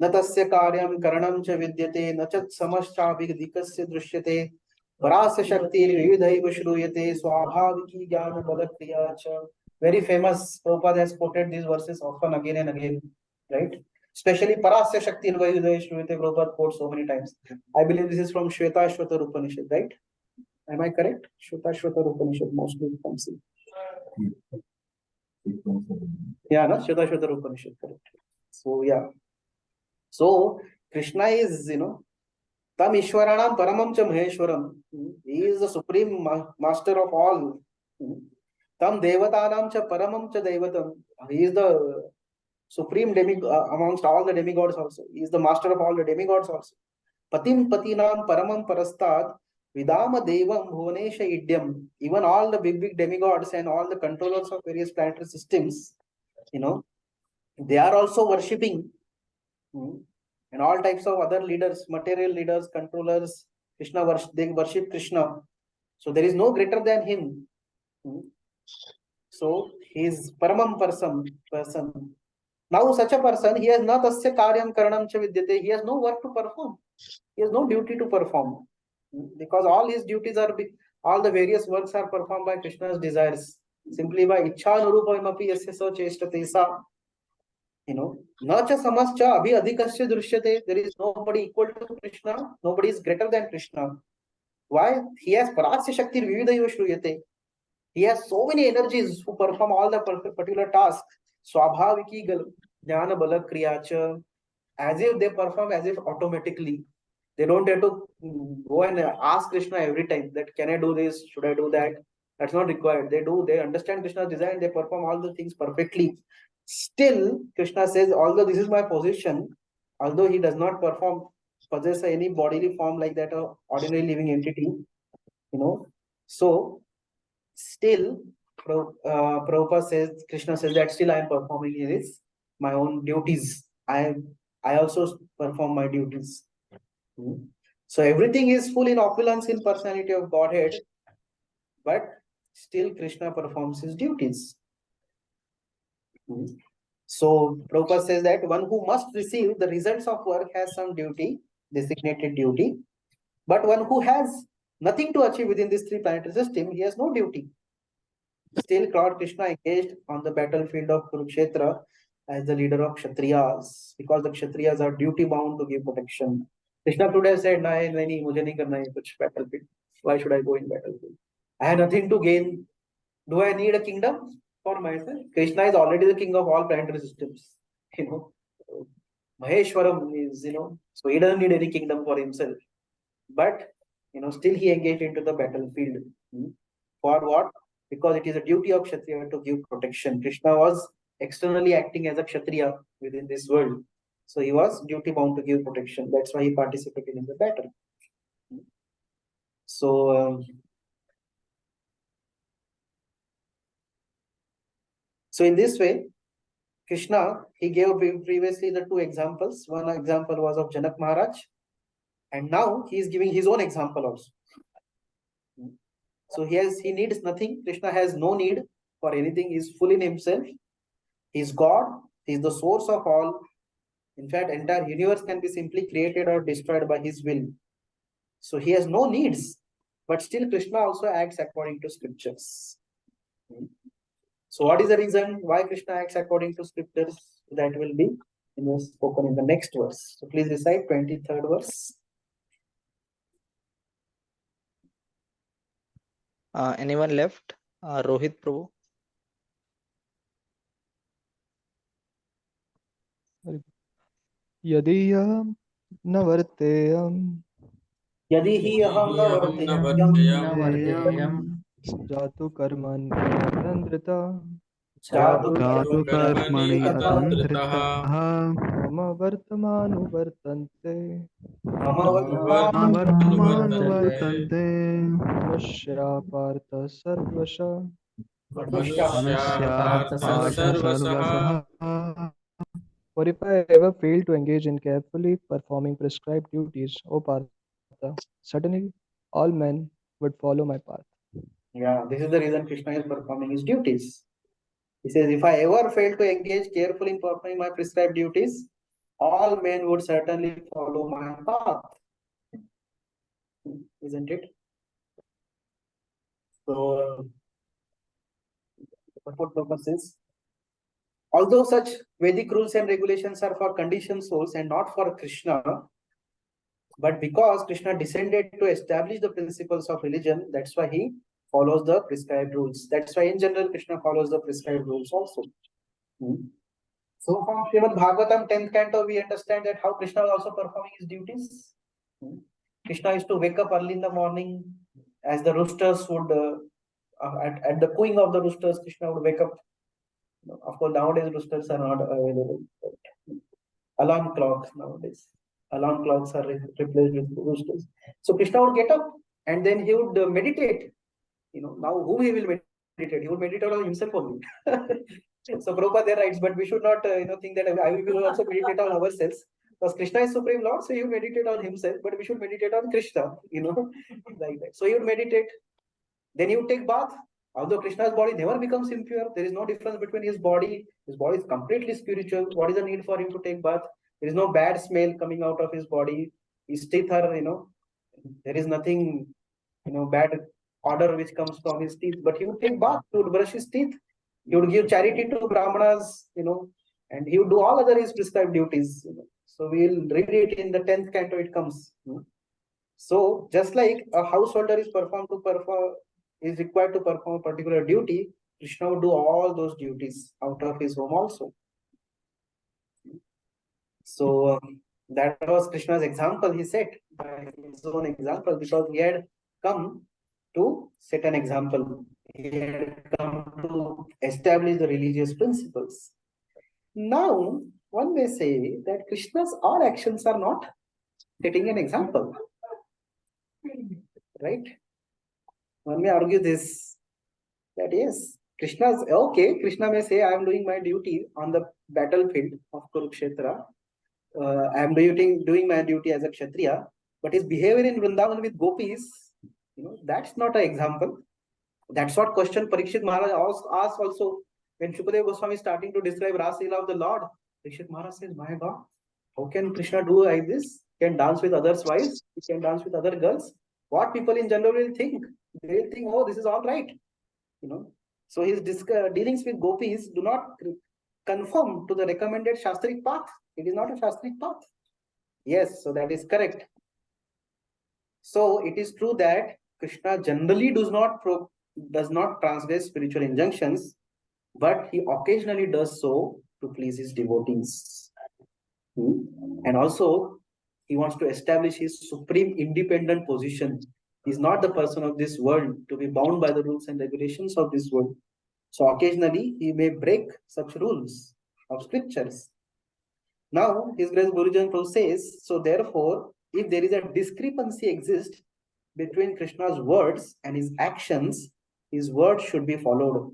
Speaker 1: Natasya Karyam Karanam Cha Vidyate Nachat Samaschavidikasya Drishyate Parasya Shakti Vividhaiva Shruyate Swabhaviki Jnana Balakriya Cha. Very famous. Prabhupada has quoted these verses often again and again, right? Especially Parasya Shakti Vividhaiva Shruyate, Prabhupada quotes so many times. I believe this is from Shvetashvatar Upanishad, right? Am I correct? Shvetashvatar Upanishad mostly comes in. Yeah, no? Shvetashvatar Upanishad, correct. So, yeah. So, Krishna is, Tam Ishwaranam Paramam Cha Maheshwaram. He is the supreme master of all. Tam Devatanam Cha Paramam Cha Devatam. He is the supreme demigod amongst all the demigods also. He is the master of all the demigods also. Patim Patinam Paramam Parastad Vidama Devam Bhuvanesha Idyam. Even all the big demigods and all the controllers of various planetary systems, they are also worshipping. And all types of other leaders, material leaders, controllers, they worship Krishna. So there is no greater than him. So he is Paramam person. Now such a person, he has not asya karyam karanam cha vidyate. He has no work to perform. He has no duty to perform. Because all his duties all the various works are performed by Krishna's desires. Simply by ichha nurupamapi yasya sa cheshtate sa. Nacha samascha abhi adhikasya drishyate. There is nobody equal to Krishna. Nobody is greater than Krishna. Why? He has parasya shakti vividhaiva shruyate. He has so many energies to perform all the particular tasks. Swabhaviki jnana bala kriyacha. As if they perform as if automatically. They don't have to go and ask Krishna every time that can I do this? Should I do that? That's not required. They understand Krishna's design, they perform all the things perfectly. Still, Krishna says, although this is my position, although he does not possess any bodily form like that of ordinary living entity, so still Prabhupada says, Krishna says that still I am performing my own duties. I also perform my duties. So everything is full in opulence in personality of Godhead, but still Krishna performs his duties. So Prabhupada says that one who must receive the results of work has some duty, designated duty, but one who has nothing to achieve within this three planetary system, he has no duty. Still, Lord Krishna engaged on the battlefield of Kurukshetra as the leader of Kshatriyas, because the Kshatriyas are duty bound to give protection. Krishna could have said, "Nahi, mujhe nahi karna hai kuch battlefield. Why should I go in battlefield? I have nothing to gain. Do I need a kingdom for myself?" Krishna is already the king of all planetary systems. Maheshwaram is, so he doesn't need any kingdom for himself. But, still he engaged into the battlefield. For what? Because it is a duty of Kshatriya to give protection. Krishna was externally acting as a Kshatriya within this world. So he was duty bound to give protection. That's why he participated in the battle. So, so in this way, Krishna, he gave previously the two examples. One example was of Janak Maharaj, and now he is giving his own example also. So he needs nothing. Krishna has no need for anything. He is full in himself. He is God. He is the source of all. In fact, entire universe can be simply created or destroyed by his will. So he has no needs. But still Krishna also acts according to scriptures. So what is the reason why Krishna acts according to scriptures? That will be spoken in the next verse. So please recite 23rd verse.
Speaker 2: Anyone left? Rohit Prabhu.
Speaker 3: यदि अहं न वर्तेयं
Speaker 1: यदि हि अहं न वर्तेयं
Speaker 3: जातु कर्मण्यतन्द्रितः
Speaker 1: जातु
Speaker 5: जातु कर्मणि अतन्त्रितः
Speaker 3: मम वर्तमानुवर्तन्ते
Speaker 1: मम
Speaker 5: वर्तमानुवर्तन्ते
Speaker 3: मनुष्या पार्थ सर्वशः
Speaker 5: मनुष्याः पार्थ सर्वशः.
Speaker 3: For if I ever fail to engage in carefully performing prescribed duties, O Partha, certainly all men would follow my path.
Speaker 1: Yeah, this is the reason Krishna is performing his duties. He says, if I ever fail to engage carefully in performing my prescribed duties, all men would certainly follow my path. Isn't it? So, what purpose is? Although such Vedic rules and regulations are for conditioned souls and not for Krishna, but because Krishna descended to establish the principles of religion, that's why he follows the prescribed rules. That's why in general Krishna follows the prescribed rules also. So from Srimad Bhagavatam 10th canto, we understand that how Krishna was also performing his duties. Krishna used to wake up early in the morning as the roosters would, at the cooing of the roosters, Krishna would wake up. Of course, nowadays roosters are not available. Alarm clocks nowadays. Alarm clocks are replaced with roosters. So Krishna would get up and then he would meditate. Now whom he will meditate? He would meditate on himself only. So Prabhupada there writes, but we should not think that I will also meditate on ourselves. Because Krishna is Supreme Lord, so he will meditate on himself, but we should meditate on Krishna, like that. So he would meditate. Then he would take bath. Although Krishna's body never becomes impure, there is no difference between his body. His body is completely spiritual. What is the need for him to take bath? There is no bad smell coming out of his body. His teeth are, there is nothing, bad odor which comes from his teeth. But he would take bath. He would brush his teeth. He would give charity to Brahmanas, and he would do all other his prescribed duties. So we'll read it in the 10th canto. It comes. So just like a householder is required to perform a particular duty, Krishna would do all those duties out of his home also. So that was Krishna's example he set, by his own example, because he had come to set an example. He had come to establish the religious principles. Now, one may say that Krishna's all actions are not setting an example. Right? One may argue this, that yes, Krishna may say, I am doing my duty on the battlefield of Kurukshetra. I am doing my duty as a Kshatriya, but his behavior in Vrindavan with gopis, that's not an example. That's what question Parikshit Maharaj asked also when Shukadeva Goswami is starting to describe Rasa Leela of the Lord. Parikshit Maharaj says, my God, how can Krishna do like this? He can dance with others' wives, he can dance with other girls. What people in general will think? They will think, oh, this is all right. So his dealings with gopis do not conform to the recommended Shastric path. It is not a Shastric path. Yes, so that is correct. So it is true that Krishna generally does not transgress spiritual injunctions, but he occasionally does so to please his devotees. And also, he wants to establish his supreme independent position. He is not the person of this world to be bound by the rules and regulations of this world. So occasionally, he may break such rules of scriptures. Now, His Grace Gurujan Prabhu says, so therefore, if there is a discrepancy exists between Krishna's words and his actions, his words should be followed.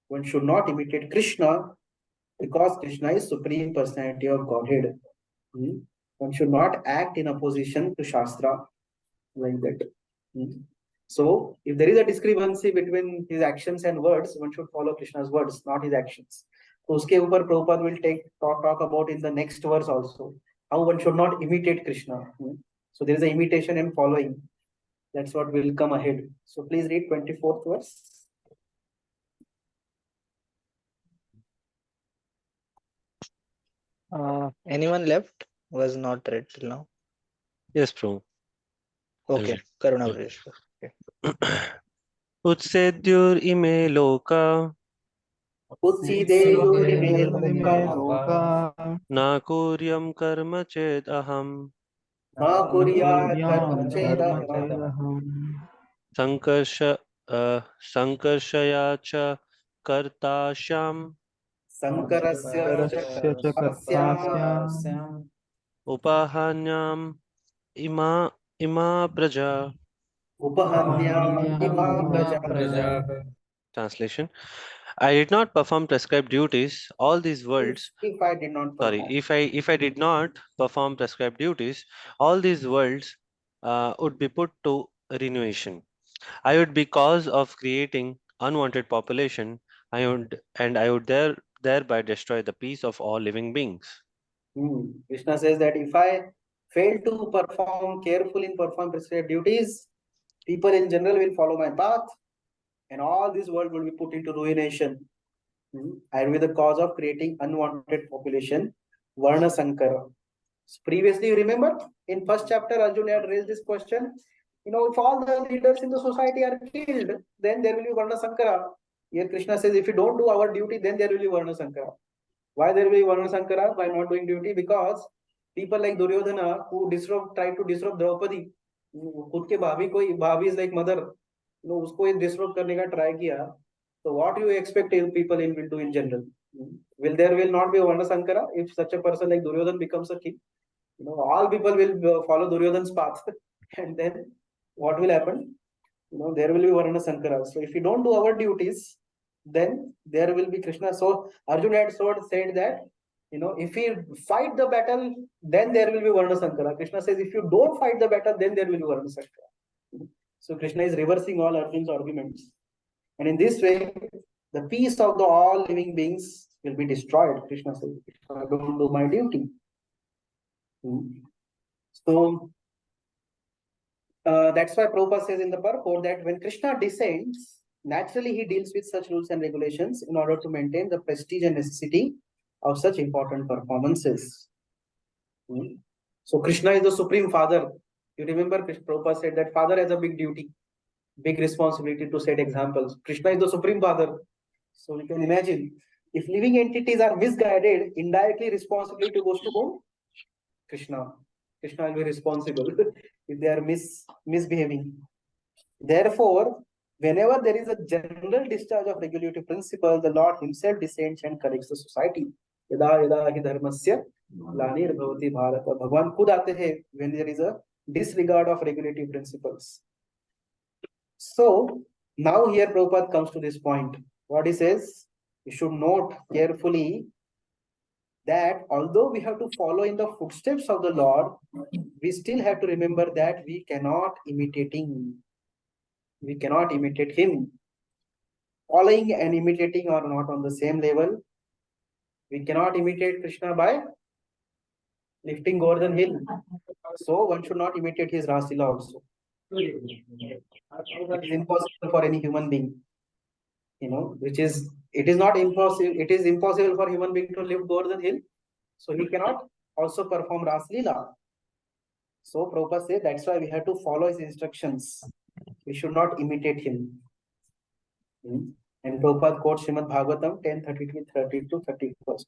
Speaker 1: One should not imitate Krishna because Krishna is Supreme Personality of Godhead. One should not act in opposition to Shastra like that. So, if there is a discrepancy between his actions and words, one should follow Krishna's words, not his actions. So, uske upar Prabhupada will talk about in the next verse also, how one should not imitate Krishna. So, there is an imitation and following. That's what will come ahead. So, please read 24th verse.
Speaker 2: Anyone left was not read till now?
Speaker 9: Yes, Prabhu.
Speaker 2: Okay, Karuna Pradesh. Okay.
Speaker 9: Utsedyur ime loka
Speaker 1: Utsideyurime
Speaker 3: may
Speaker 1: loka
Speaker 3: लोका
Speaker 9: na kuryam karma ched aham
Speaker 1: na kuryat karma
Speaker 3: कुर्यां कर्म
Speaker 1: chedaham
Speaker 3: चेदहम्
Speaker 9: sankarsha sankarshaya cha kartashyam
Speaker 1: sankarasya
Speaker 3: करस्य च
Speaker 1: kartasya
Speaker 3: कर्तास्याम्
Speaker 9: upahanyam ima praja.
Speaker 1: upahanyam ima
Speaker 3: इमा
Speaker 1: praja.
Speaker 3: प्रजा
Speaker 9: Translation: I did not perform prescribed duties. All these worlds,
Speaker 1: If I did not
Speaker 9: sorry,
Speaker 1: perform.
Speaker 9: if I did not perform prescribed duties, all these worlds would be put to renewation. I would be cause of creating unwanted population. I would thereby destroy the peace of all living beings.
Speaker 1: Krishna says that if I fail to perform careful in perform prescribed duties, people in general will follow my path, and all this world will be put into ruination. I will be the cause of creating unwanted population, Varna Sankara. So previously, you remember in first chapter, Arjuna had raised this question. If all the leaders in the society are killed, then there will be Varna Sankara. Here Krishna says, if you don't do our duty, then there will be Varna Sankara. Why there will be Varna Sankara? By not doing duty, because people like Duryodhana who tried to disrupt Draupadi, खुद के भाभी is like mother, उसको disrupt करने का try किया. So what do you expect people will do in general? Will not be Varna Sankara if such a person like Duryodhan becomes a king? All people will follow Duryodhan's path, and then what will happen? There will be Varna Sankara. So if we don't do our duties, then there will be Krishna. So Arjuna had said that, if we fight the battle, then there will be Varna Sankara. Krishna says, if you don't fight the battle, then there will be Varna Sankara. So Krishna is reversing all Arjuna's arguments. And in this way, the peace of the all living beings will be destroyed. Krishna says, if I don't do my duty. So that's why Prabhupada says in the purport that when Krishna descends, naturally he deals with such rules and regulations in order to maintain the prestige and necessity of such important performances. So Krishna is the Supreme Father. You remember Prabhupada said that Father has a big duty, big responsibility to set examples. Krishna is the Supreme Father. So you can imagine, if living entities are misguided, indirectly responsibility goes to whom? Krishna. Krishna will be responsible if they are misbehaving. Therefore, whenever there is a general discharge of regulative principle, the Lord himself descends and corrects the society. Yada yada hi dharmasya glanir bhavati bharata. Bhagwan khud aate hai when there is a disregard of regulative principles. So now here Prabhupada comes to this point. What he says, you should note carefully that although we have to follow in the footsteps of the Lord, we still have to remember that we cannot imitate him. Following and imitating are not on the same level. We cannot imitate Krishna by lifting Govardhan hill. So one should not imitate his Rasila also. It is impossible for any human being. It is impossible for human being to lift Govardhan hill. So he cannot also perform Raslila. So Prabhupada said that's why we have to follow his instructions. We should not imitate him. And Prabhupada quotes Srimad Bhagavatam 10:30-31.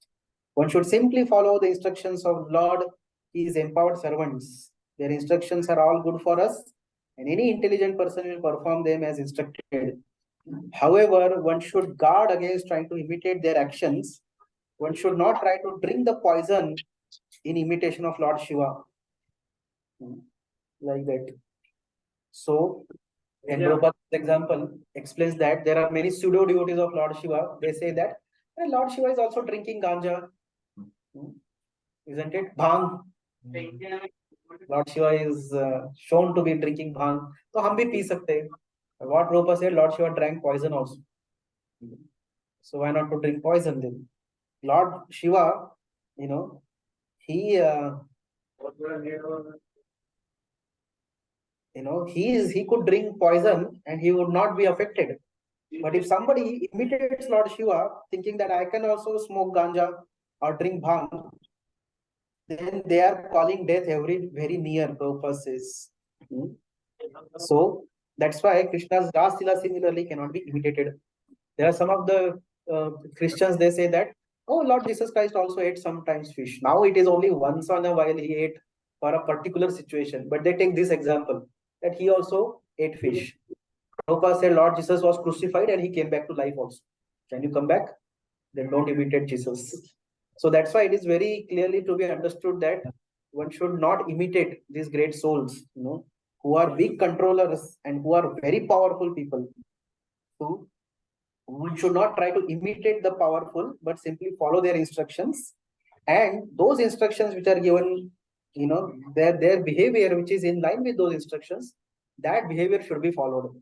Speaker 1: One should simply follow the instructions of Lord, his empowered servants. Their instructions are all good for us, and any intelligent person will perform them as instructed. However, one should guard against trying to imitate their actions. One should not try to drink the poison in imitation of Lord Shiva. Like that. So, and Prabhupada's example explains that there are many pseudo devotees of Lord Shiva. They say that Lord Shiva is also drinking ganja. Isn't it? Bhang. Lord Shiva is shown to be drinking bhang. So, hum bhi pee sakte hain. What Prabhupada said, Lord Shiva drank poison also. So, why not to drink poison then? Lord Shiva, he he could drink poison and he would not be affected. But if somebody imitates Lord Shiva, thinking that I can also smoke ganja or drink bhang, then they are calling death very near, Prabhupada says. So that's why Krishna's Ras Leela similarly cannot be imitated. There are some of the Christians, they say that, oh, Lord Jesus Christ also ate sometimes fish. Now it is only once in a while he ate for a particular situation. But they take this example that he also ate fish. Prabhupada said Lord Jesus was crucified and he came back to life also. Can you come back? Then don't imitate Jesus. So that's why it is very clearly to be understood that one should not imitate these great souls, who are big controllers and who are very powerful people. So one should not try to imitate the powerful, but simply follow their instructions. And those instructions which are given, their behavior which is in line with those instructions, that behavior should be followed.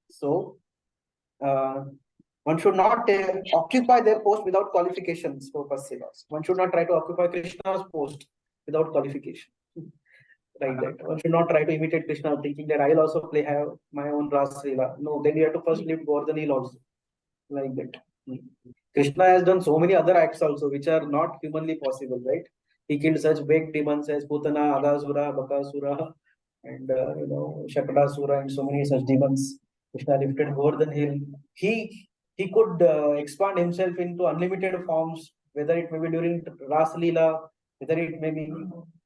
Speaker 1: So one should not occupy their post without qualifications for Silas. One should not try to occupy Krishna's post without qualification. Like that. One should not try to imitate Krishna thinking that I'll also have my own Ras Leela. No, then you have to first live Govardhan Hill also. Like that. Krishna has done so many other acts also which are not humanly possible, right? He killed such big demons as Putana, Agasura, Bakasura, and Shakadasura, and so many such demons. Krishna lifted Govardhan Hill. He could expand himself into unlimited forms, whether it may be during Ras Leela, whether it may be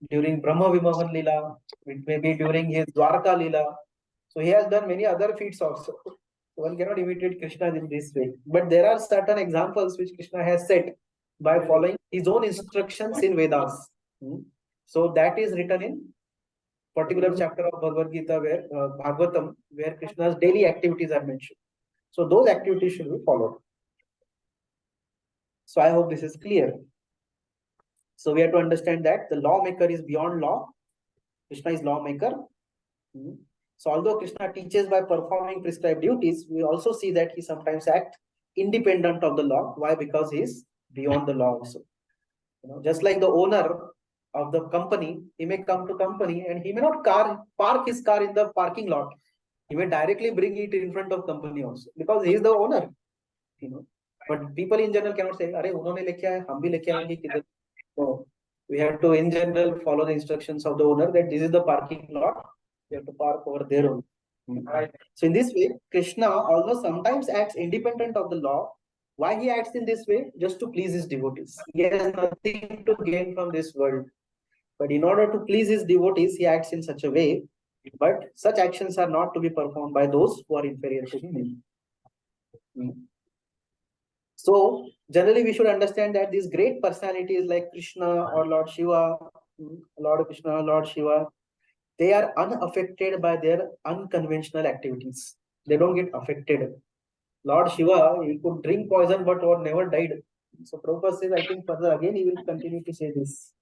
Speaker 1: during Brahma Vimohan Leela, it may be during his Dwarka Leela. So he has done many other feats also. One cannot imitate Krishna in this way. But there are certain examples which Krishna has set by following his own instructions in Vedas. So that is written in particular chapter of Bhagavad Gita, where Bhagavatam, where Krishna's daily activities are mentioned. So those activities should be followed. So I hope this is clear. So we have to understand that the lawmaker is beyond law. Krishna is lawmaker. So although Krishna teaches by performing prescribed duties, we also see that he sometimes acts independent of the law. Why? Because he is beyond the law also. Just like the owner of the company, he may come to company and he may not park his car in the parking lot. He may directly bring it in front of company also because he is the owner. But people in general cannot say, "Arey, unhone lekhe aaye, hum bhi lekhe aayenge kidhar." So we have to, in general, follow the instructions of the owner that this is the parking lot. You have to park over there only. So in this way, Krishna, although sometimes acts independent of the law, why he acts in this way? Just to please his devotees. He has nothing to gain from this world. But in order to please his devotees, he acts in such a way. But such actions are not to be performed by those who are inferior to him. So generally, we should understand that these great personalities like Krishna or Lord Shiva, Lord Krishna, Lord Shiva, they are unaffected by their unconventional activities. They don't get affected. Lord Shiva, he could drink poison but never died. So Prabhupada says, I think further again he will continue to say this.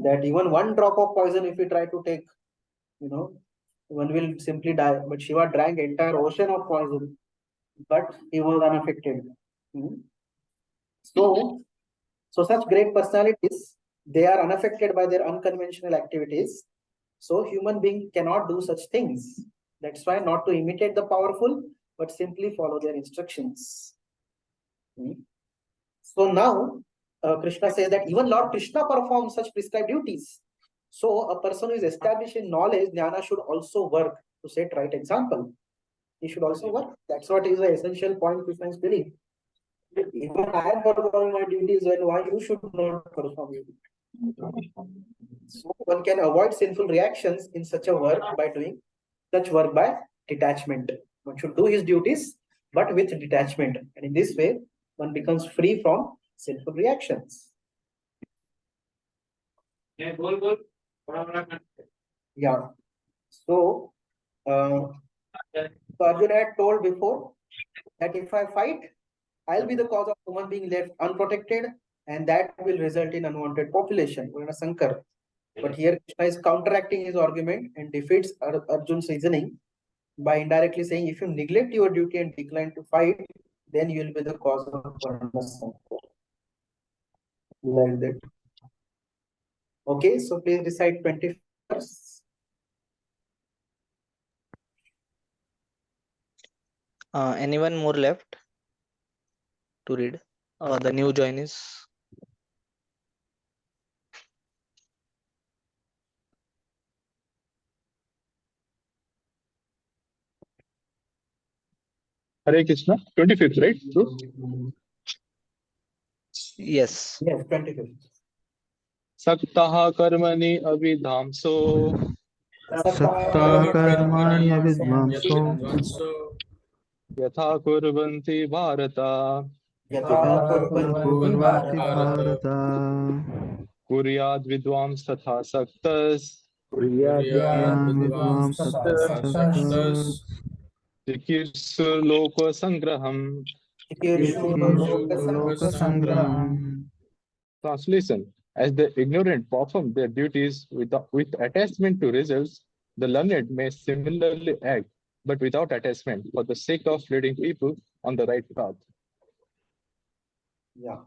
Speaker 1: That even one drop of poison, if we try to take, one will simply die. But Shiva drank entire ocean of poison, but he was unaffected. So such great personalities, they are unaffected by their unconventional activities. So human being cannot do such things. That's why not to imitate the powerful, but simply follow their instructions. So now Krishna says that even Lord Krishna performs such prescribed duties. So a person who is established in knowledge, jnana, should also work to set right example. He should also work. That's what is the essential point Krishna is telling. Even I am performing my duties, when why you should not perform your duties? So one can avoid sinful reactions in such a work by doing such work by detachment. One should do his duties, but with detachment. And in this way, one becomes free from sinful reactions. Yeah. So, Arjuna had told before that if I fight, I'll be the cause of woman being left unprotected, and that will result in unwanted population. Sankar. But here Krishna is counteracting his argument and defeats Arjun's reasoning by indirectly saying, if you neglect your duty and decline to fight, then you will be the cause of Sankar. Like that. Okay, so please recite 20 verse.
Speaker 2: Anyone more left to read? The new joinees.
Speaker 10: Hare Krishna, 25th, right? True?
Speaker 2: Yes.
Speaker 1: Yes, 25th.
Speaker 10: Saktaha karmani abhidhamso
Speaker 3: Sakta karmani abhidvamso
Speaker 10: yatha kurvanti bharata
Speaker 3: yatha kurvanti bharata
Speaker 10: kuryad vidvams tatha saktas
Speaker 3: kuryam vidvam saksas
Speaker 10: chikirsur loka sangraham.
Speaker 3: loka sangraham.
Speaker 10: Translation: as the ignorant perform their duties with attachment to results, the learned may similarly act, but without attachment, for the sake of leading people on the right path.
Speaker 1: Yeah.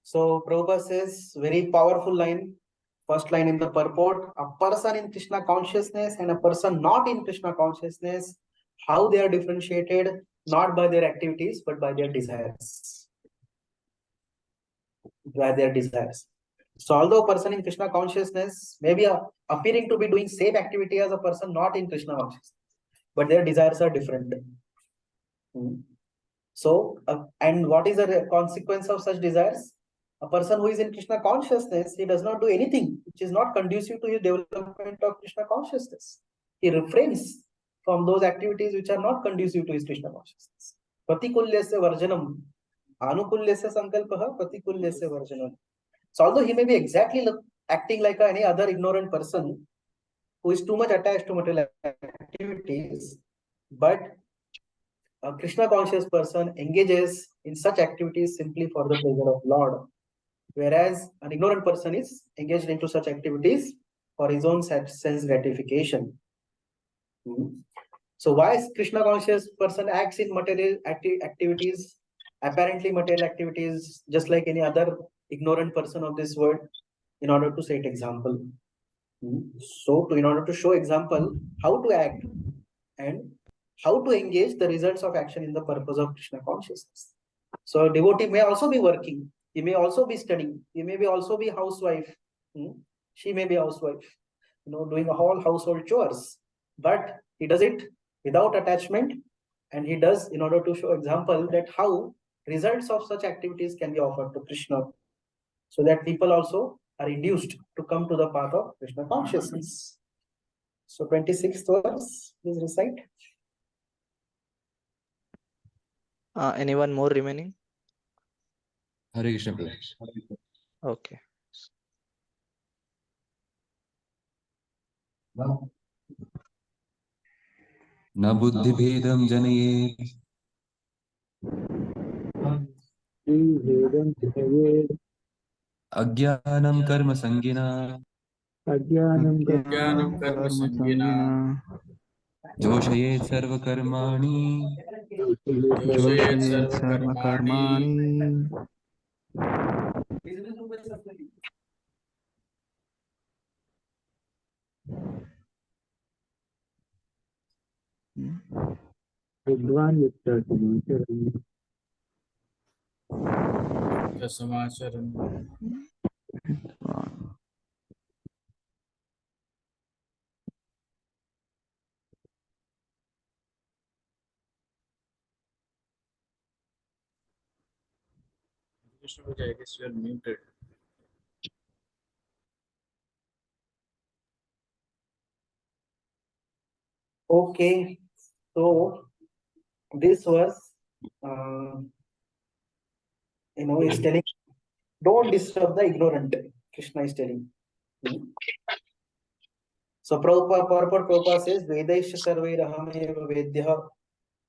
Speaker 1: So Prabhupada says, very powerful line. First line in the purport: a person in Krishna consciousness and a person not in Krishna consciousness, how they are differentiated, not by their activities, but by their desires. By their desires. So although a person in Krishna consciousness may be appearing to be doing same activity as a person not in Krishna consciousness, but their desires are different. So, and what is the consequence of such desires? A person who is in Krishna consciousness, he does not do anything which is not conducive to his development of Krishna consciousness. He refrains from those activities which are not conducive to his Krishna consciousness. Patikulyasya varjanam, anukulyasya sankalpaha, patikulyasya varjanam. So although he may be exactly acting like any other ignorant person who is too much attached to material activities, but a Krishna conscious person engages in such activities simply for the pleasure of Lord, whereas an ignorant person is engaged into such activities for his own sense gratification. So why is Krishna conscious person acts in material activities, apparently material activities, just like any other ignorant person of this world, in order to set example. So in order to show example how to act and how to engage the results of action in the purpose of Krishna consciousness. So a devotee may also be working, he may also be studying, he may be also be housewife, she may be housewife, doing a whole household chores, but he does it without attachment, and he does in order to show example that how results of such activities can be offered to Krishna, so that people also are induced to come to the path of Krishna consciousness. So 26th verse, please recite.
Speaker 2: Anyone more remaining?
Speaker 11: Hare Krishna.
Speaker 2: Okay.
Speaker 11: Na buddhi bhedam janayet ajnanam karma sangina
Speaker 3: Ajnanam karma sangina
Speaker 11: joshayet sarva karmani
Speaker 3: joshayet sarva karmani Vidwan Yukta Samacharam. I guess you are muted.
Speaker 1: Okay, so this was, is telling, don't disturb the ignorant. Krishna is telling. So Prabhupada says, Vedaisha sarvairaham vedya.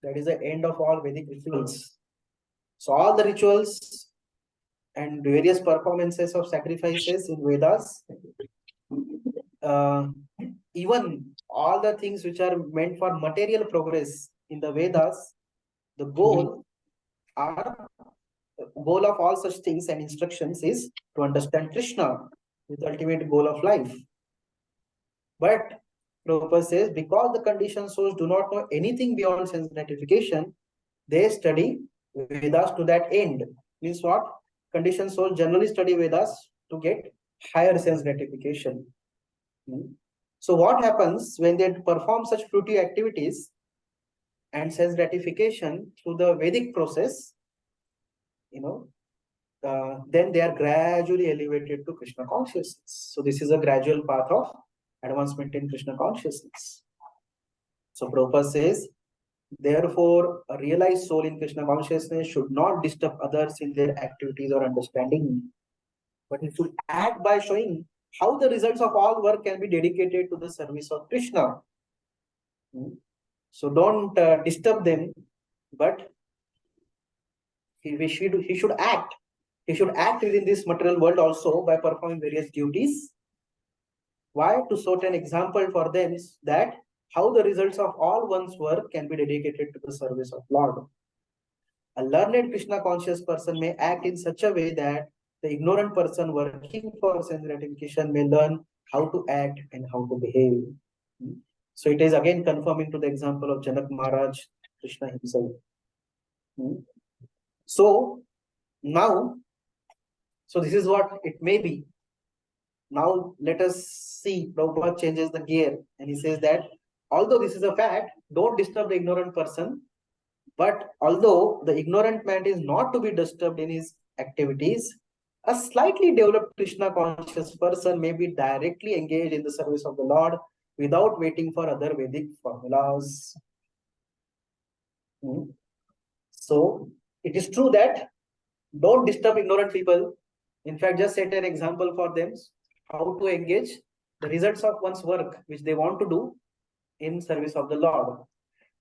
Speaker 1: That is the end of all Vedic rituals. So all the rituals and various performances of sacrifices in Vedas, even all the things which are meant for material progress in the Vedas, the goal of all such things and instructions is to understand Krishna, the ultimate goal of life. But Prabhupada says, because the conditioned souls do not know anything beyond sense gratification, they study Vedas to that end. Means what? Conditioned souls generally study Vedas to get higher sense gratification. So what happens when they perform such fruitive activities? and sense gratification through the Vedic process, then they are gradually elevated to Krishna consciousness. So this is a gradual path of advancement in Krishna consciousness. So Prabhupada says, therefore, a realized soul in Krishna consciousness should not disturb others in their activities or understanding, but it should act by showing how the results of all work can be dedicated to the service of Krishna. So don't disturb them, but he should act. He should act within this material world also by performing various duties. Why? To set an example for them that how the results of all one's work can be dedicated to the service of Lord. A learned Krishna conscious person may act in such a way that the ignorant person working for sense gratification may learn how to act and how to behave. So it is again confirming to the example of Janak Maharaj, Krishna himself. So now, so this is what it may be. Now let us see, Prabhupada changes the gear and he says that although this is a fact, don't disturb the ignorant person. But although the ignorant man is not to be disturbed in his activities, a slightly developed Krishna conscious person may be directly engaged in the service of the Lord without waiting for other Vedic formulas. So it is true that don't disturb ignorant people. In fact, just set an example for them how to engage the results of one's work which they want to do in service of the Lord.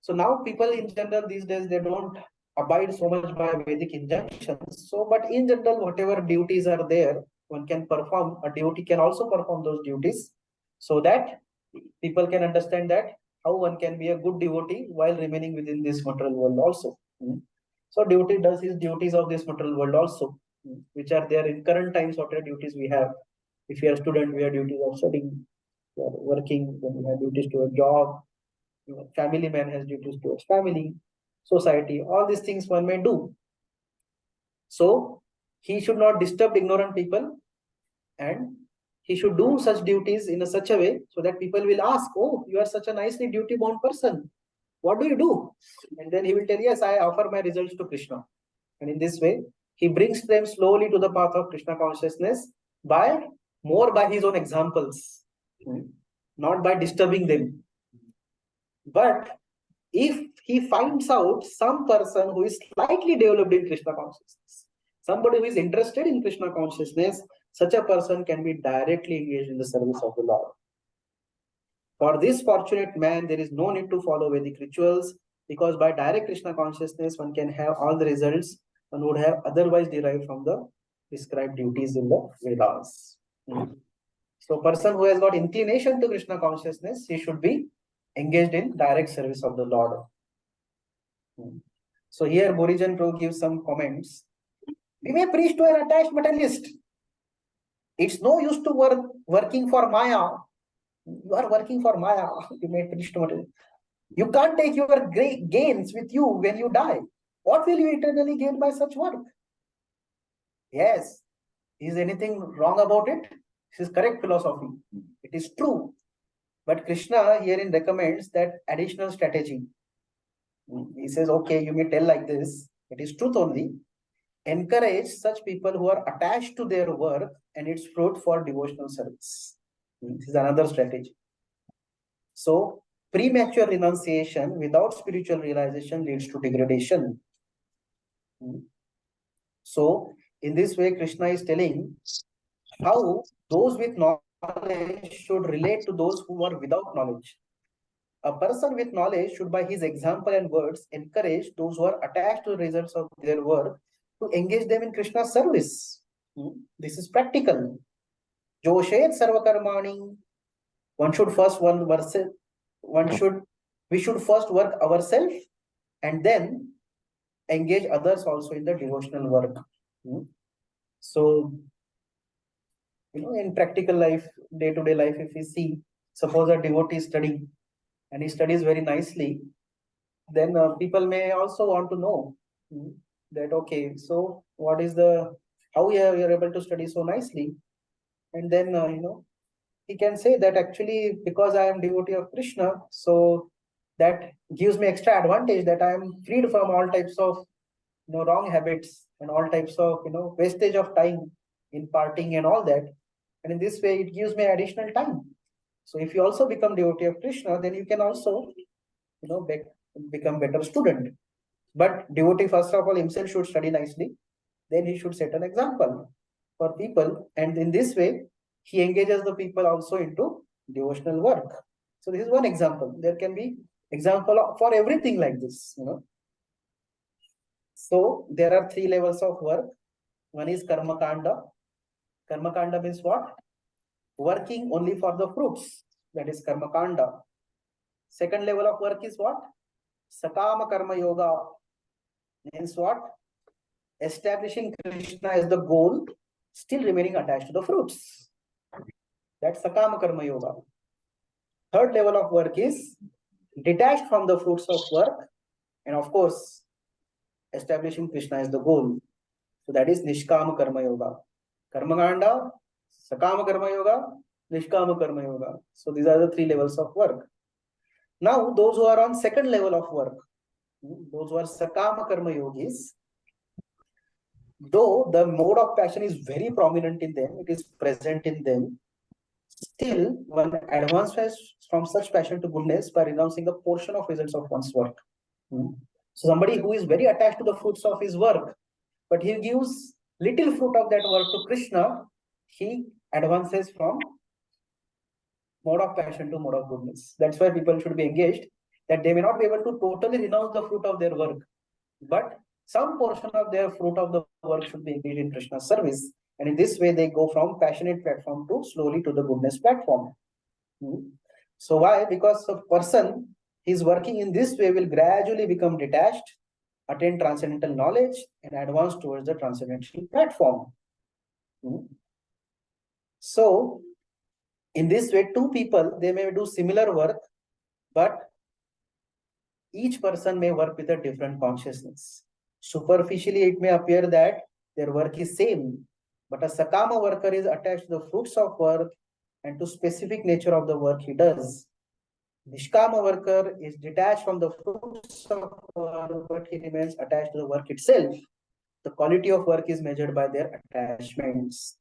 Speaker 1: So now people in general these days, they don't abide so much by Vedic injunctions. So, but in general, whatever duties are there, one can perform, a devotee can also perform those duties so that people can understand that how one can be a good devotee while remaining within this material world also. So devotee does his duties of this material world also, which are there in current times, whatever duties we have. If you are a student, we have duties of studying, we are working, then we have duties to a job. Family man has duties towards family, society, all these things one may do. So he should not disturb ignorant people and he should do such duties in such a way so that people will ask, oh, you are such a nicely duty bound person. What do you do? And then he will tell, yes, I offer my results to Krishna. And in this way, he brings them slowly to the path of Krishna consciousness by his own examples, not by disturbing them. But if he finds out some person who is slightly developed in Krishna consciousness, somebody who is interested in Krishna consciousness, such a person can be directly engaged in the service of the Lord. For this fortunate man, there is no need to follow Vedic rituals, because by direct Krishna consciousness, one can have all the results one would have otherwise derived from the prescribed duties in the Vedas. So person who has got inclination to Krishna consciousness, he should be engaged in direct service of the Lord. So here Borijan Prabhu gives some comments. We may preach to an attached materialist. It's no use to working for Maya. You are working for Maya. You may preach to materialist. You can't take your great gains with you when you die. What will you eternally gain by such work? Yes. Is anything wrong about it? This is correct philosophy. It is true. But Krishna herein recommends that additional strategy. He says, okay, you may tell like this. It is truth only. Encourage such people who are attached to their work and its fruit for devotional service. This is another strategy. So, premature renunciation without spiritual realization leads to degradation. So, in this way, Krishna is telling how those with knowledge should relate to those who are without knowledge. A person with knowledge should, by his example and words, encourage those who are attached to the results of their work to engage them in Krishna's service. This is practical. Joshet sarvakarmani. We should first work ourselves and then engage others also in the devotional work. So, in practical life, day-to-day life, if we see, suppose a devotee is studying and he studies very nicely, then people may also want to know that, okay, so what is how you are able to study so nicely? And then, he can say that actually, because I am devotee of Krishna, so that gives me extra advantage, that I am freed from all types of wrong habits and all types of wastage of time in partying and all that. And in this way, it gives me additional time. So if you also become devotee of Krishna, then you can also become better student. But devotee, first of all, himself should study nicely. Then he should set an example for people, and in this way he engages the people also into devotional work. So this is one example. There can be example for everything like this. So there are three levels of work. One is karma kanda. Karma kanda means what? Working only for the fruits. That is karma kanda. Second level of work is what? Sakama karma yoga. Means what? Establishing Krishna as the goal, still remaining attached to the fruits. That's Sakama Karma Yoga. Third level of work is detached from the fruits of work, and of course, establishing Krishna as the goal. So that is Nishkama Karma Yoga. Karma Kanda, Sakama Karma Yoga, Nishkama Karma Yoga. So these are the three levels of work. Now, those who are on second level of work, those who are Sakama Karma Yogis, though the mode of passion is very prominent in them, it is present in them, still one advances from such passion to goodness by renouncing a portion of results of one's work. So somebody who is very attached to the fruits of his work, but he gives little fruit of that work to Krishna, he advances from mode of passion to mode of goodness. That's why people should be engaged, that they may not be able to totally renounce the fruit of their work, but some portion of their fruit of the work should be engaged in Krishna's service. And in this way, they go from passionate platform to slowly to the goodness platform. So why? Because a person is working in this way will gradually become detached, attain transcendental knowledge, and advance towards the transcendental platform. So in this way, two people, they may do similar work, but each person may work with a different consciousness. Superficially, it may appear that their work is same, but a Sakama worker is attached to the fruits of work and to specific nature of the work he does. Nishkama worker is detached from the fruits of work, but he remains attached to the work itself. The quality of work is measured by their attachments.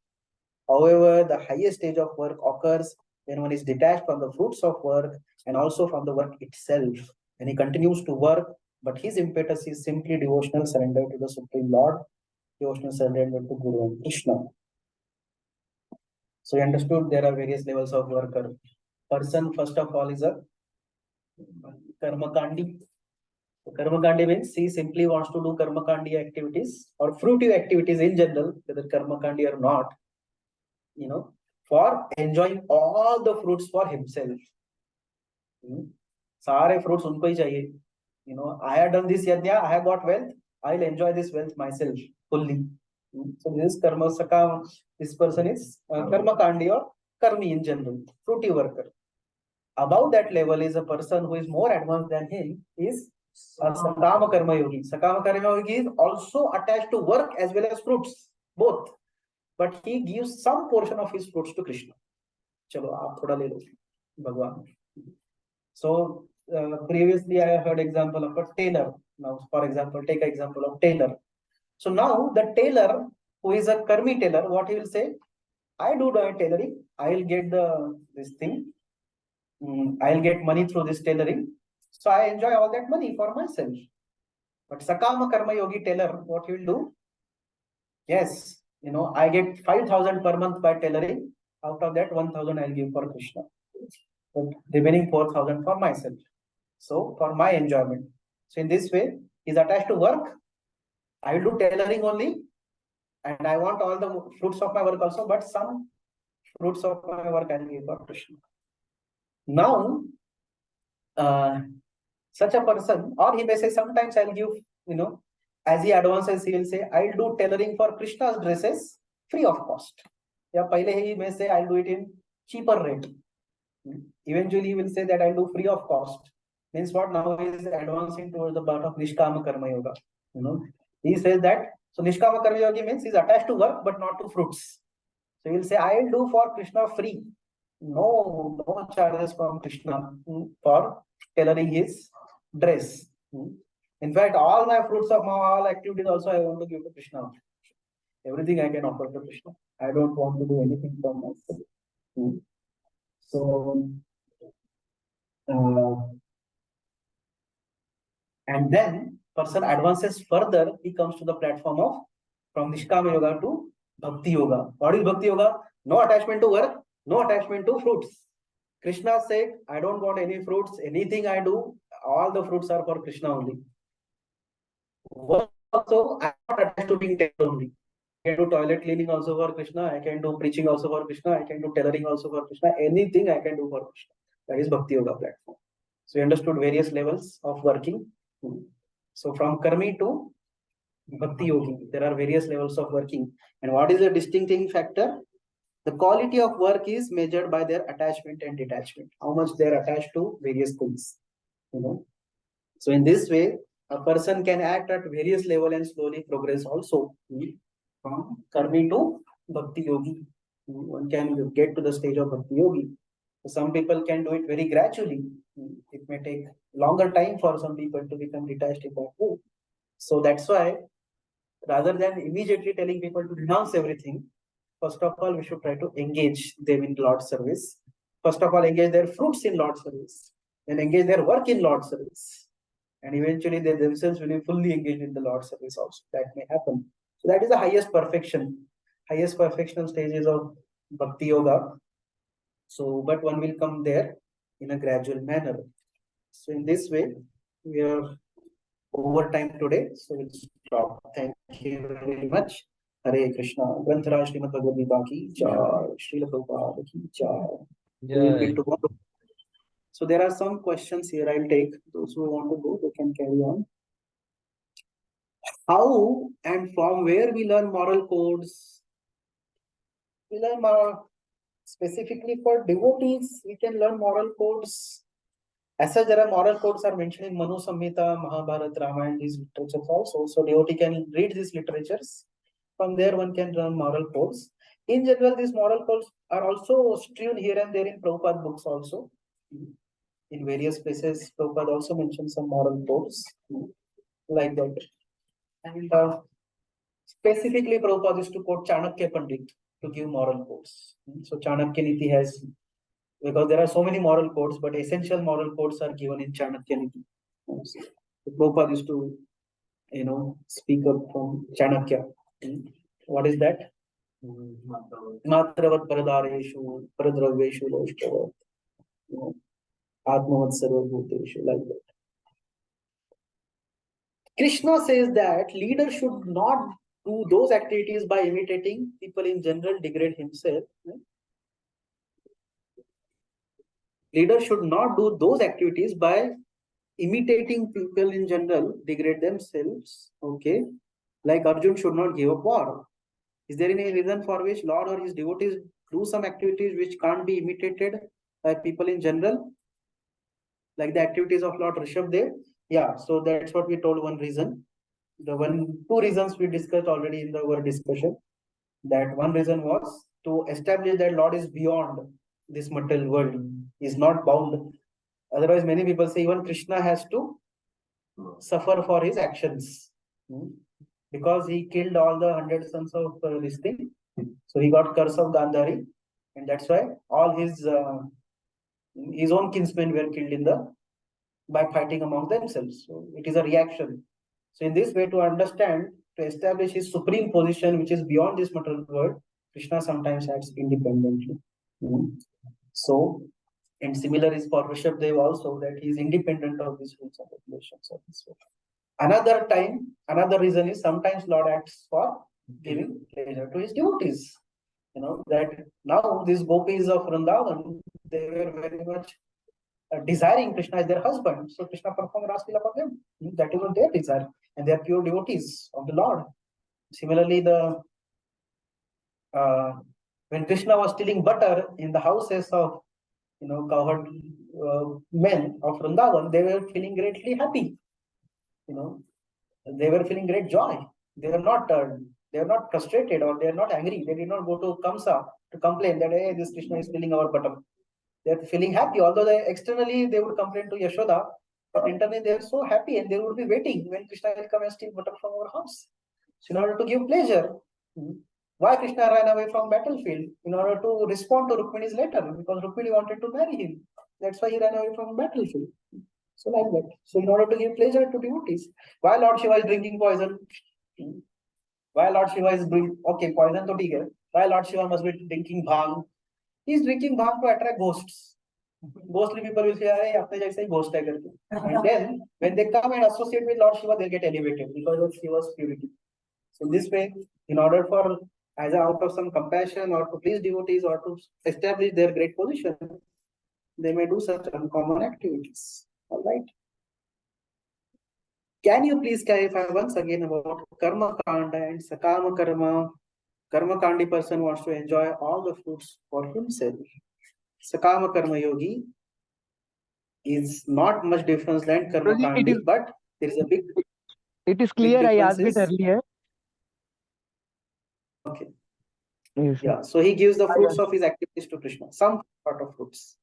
Speaker 1: However, the highest stage of work occurs when one is detached from the fruits of work and also from the work itself. And he continues to work, but his impetus is simply devotional surrender to the Supreme Lord, devotional surrender to Guru and Krishna. So you understood there are various levels of worker. Person, first of all, is a karma kandi. So karma kandi means he simply wants to do karma kandi activities or fruitive activities in general, whether karma kandi or not, for enjoying all the fruits for himself. Sare fruits unko hi chahiye. I have done this yajna, I have got wealth, I'll enjoy this wealth myself fully. So this is karma sakam. This person is karma kandi or karmi in general, fruity worker. Above that level is a person who is more advanced than him, is a sakama karma yogi. Sakama karma yogi is also attached to work as well as fruits, both. But he gives some portion of his fruits to Krishna. Chalo, aap thoda le lo, Bhagwan. So previously I heard example of a tailor. Now, for example, take an example of tailor. So now the tailor who is a karmi tailor, what he will say? I do the tailoring. I'll get this thing. I'll get money through this tailoring. So I enjoy all that money for myself. But Sakama Karma Yogi tailor, what he will do? Yes, I get 5,000 per month by tailoring. Out of that, 1,000 I'll give for Krishna. But remaining 4,000 for myself. So for my enjoyment. So in this way, he's attached to work. I will do tailoring only. And I want all the fruits of my work also, but some fruits of my work I'll give for Krishna. Now, such a person, or he may say, sometimes I'll give, as he advances, he will say, I'll do tailoring for Krishna's dresses free of cost. Yeah, pehle he may say, I'll do it in cheaper rate. Eventually, he will say that I'll do free of cost. Means what? Now he is advancing towards the path of Nishkama Karma Yoga. He says that, so Nishkama Karma Yoga means he's attached to work, but not to fruits. So he will say, I'll do for Krishna free. No charges from Krishna for tailoring his dress. In fact, all my fruits of my all activities also I want to give to Krishna. Everything I can offer to Krishna. I don't want to do anything for myself. So, and then person advances further, he comes to the platform of from Nishkama Yoga to Bhakti Yoga. What is Bhakti Yoga? No attachment to work, no attachment to fruits. Krishna said, I don't want any fruits, anything I do, all the fruits are for Krishna only. Work also, I am not attached to being tailor only. I can do toilet cleaning also for Krishna, I can do preaching also for Krishna, I can do tailoring also for Krishna, anything I can do for Krishna. That is Bhakti Yoga platform. So we understood various levels of working. So from Karmi to Bhakti Yogi, there are various levels of working. And what is the distincting factor? The quality of work is measured by their attachment and detachment. How much they are attached to various things. So in this way, a person can act at various level and slowly progress also from Karmi to Bhakti Yogi. One can get to the stage of Bhakti Yogi. Some people can do it very gradually. It may take longer time for some people to become detached in that way. So that's why, rather than immediately telling people to renounce everything, first of all, we should try to engage them in Lord's service. First of all, engage their fruits in Lord's service. Then engage their work in Lord's service. And eventually they themselves will be fully engaged in the Lord's service also. That may happen. So that is the highest perfection. Highest perfectional stages of Bhakti Yoga. So, but one will come there in a gradual manner. So in this way, we are over time today. So we'll stop. Thank you very much. Hare Krishna. Granthara Srimad Bhagavad Gita ki jai. Srila Prabhupada ki jai. We will meet tomorrow. So there are some questions here I'll take. Those who want to go, they can carry on. How and from where we learn moral codes? We learn specifically for devotees, we can learn moral codes. As such, there are moral codes are mentioned in Manu Samhita, Mahabharata, Ramayana, these literatures also. So devotee can read these literatures. From there, one can learn moral codes. In general, these moral codes are also strewn here and there in Prabhupada books also. In various places, Prabhupada also mentions some moral codes like that. And specifically, Prabhupada used to quote Chanakya Pandit to give moral codes. So Chanakya Niti has, because there are so many moral codes, but essential moral codes are given in Chanakya Niti. So Prabhupada used to, speak up from Chanakya. What is that? Matravat Paradareshu, Paradraveshu, Loshtavat, Atmavat Sarvabhuteshu, like that. Krishna says that leader should not do those activities by imitating people in general, degrade himself. Leader should not do those activities by imitating people in general, degrade themselves. Okay, like Arjun should not give up war. Is there any reason for which Lord or his devotees do some activities which can't be imitated by people in general? Like the activities of Lord Rishabdev? Yeah, so that's what we told one reason. Two reasons we discussed already in our discussion. That one reason was to establish that Lord is beyond this material world, is not bound. Otherwise, many people say even Krishna has to suffer for his actions. Because he killed all the 100 sons of this thing. So he got curse of Gandhari. And that's why all his own kinsmen were killed by fighting among themselves. So it is a reaction. So in this way, to understand, to establish his supreme position, which is beyond this material world, Krishna sometimes acts independently. So, and similar is for Rishabdev also, that he is independent of these rules and regulations of this world. Another reason is sometimes Lord acts for giving pleasure to his devotees. That now these gopis of Vrindavan, they were very much desiring Krishna as their husband. So Krishna performed Ras Leela for them. That is what their desire. And they are pure devotees of the Lord. Similarly, when Krishna was stealing butter in the houses of cowherd men of Vrindavan, they were feeling greatly happy. They were feeling great joy. They were not frustrated or they are not angry. They did not go to Kamsa to complain that, hey, this Krishna is stealing our butter. They're feeling happy, although externally they would complain to Yashoda, but internally they're so happy and they would be waiting when Krishna will come and steal butter from our house. So in order to give pleasure. Why Krishna ran away from battlefield? In order to respond to Rukmini's letter, because Rukmini wanted to marry him. That's why he ran away from battlefield. So like that. So in order to give pleasure to devotees. Why Lord Shiva is drinking poison? Why Lord Shiva is doing, okay, poison to take. Why Lord Shiva must be drinking bhang? He is drinking bhang to attract ghosts. Ghostly people will say, "Hey, apne jaise hi ghost hai karke." And then when they come and associate with Lord Shiva, they'll get elevated because of Shiva's purity. So this way, in order for either out of some compassion or to please devotees or to establish their great position, they may do such uncommon activities. All right. Can you please clarify once again about karma kanda and sakama karma? Karma kandi person wants to enjoy all the fruits for himself. Sakama karma yogi is not much difference than karma kandi, but there is a big.
Speaker 12: It is clear. I asked it earlier.
Speaker 1: Okay.
Speaker 12: Yes,
Speaker 1: yeah. So he gives the fruits of his activities to Krishna. Some part of fruits.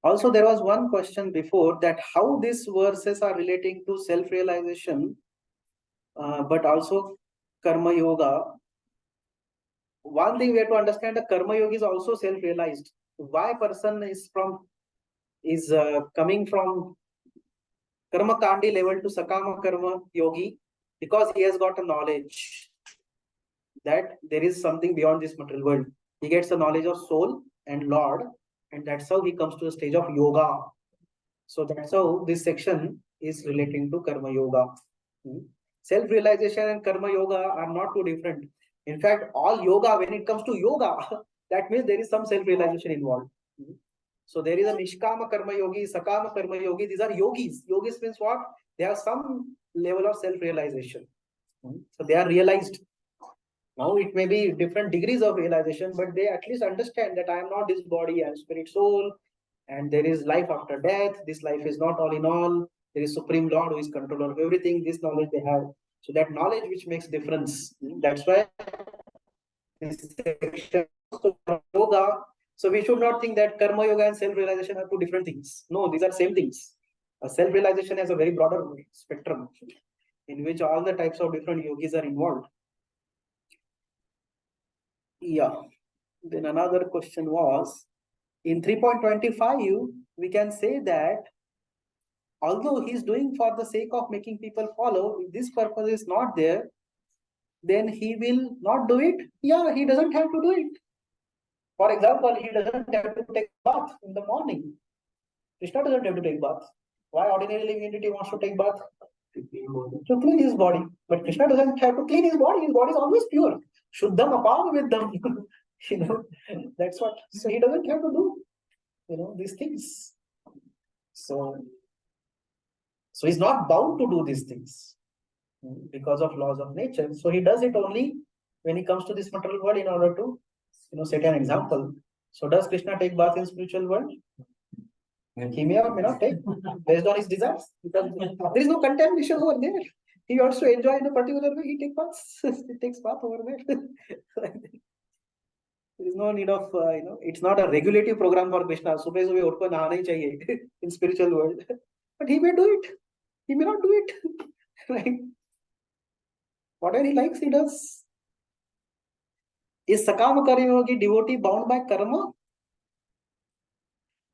Speaker 1: Also, there was one question before that how these verses are relating to self-realization, but also karma yoga. One thing we have to understand: the karma yogi is also self-realized. Why person is coming from karma kandi level to sakama karma yogi? Because he has got a knowledge that there is something beyond this material world. He gets a knowledge of soul and Lord, and that's how he comes to the stage of yoga. So that's how this section is relating to karma yoga. Self-realization and karma yoga are not too different. In fact, all yoga, when it comes to yoga, that means there is some self-realization involved. So there is a nishkama karma yogi, sakama karma yogi. These are yogis. Yogis means what? They have some level of self-realization. So they are realized. Now it may be different degrees of realization, but they at least understand that I am not this body, I am spirit soul, and there is life after death. This life is not all in all. There is Supreme Lord who is controller of everything. This knowledge they have. So that knowledge which makes difference. That's why this section yoga. So we should not think that karma yoga and self-realization are two different things. No, these are same things. Self-realization has a very broader spectrum in which all the types of different yogis are involved. Yeah. Then another question was, in 3.25, we can say that although he is doing for the sake of making people follow, if this purpose is not there, then he will not do it. Yeah, he doesn't have to do it. For example, he doesn't have to take bath in the morning. Krishna doesn't have to take bath. Why ordinary living entity wants to take bath? To clean his body. But Krishna doesn't have to clean his body. His body is always pure. Shuddham apam with them. That's what. So he doesn't have to do, these things. So he's not bound to do these things because of laws of nature. So he does it only when he comes to this material world in order to, set an example. So does Krishna take bath in spiritual world? He may or may not take based on his desires, because there is no contamination over there. He wants to enjoy in a particular way. He takes baths. He takes bath over there. There is no need of, it's not a regulative program for Krishna. Subah subah utko nahana hi chahiye in spiritual world. But he may do it. He may not do it. Right? Whatever he likes, he does. Is Sakama Karma Yogi devotee bound by karma?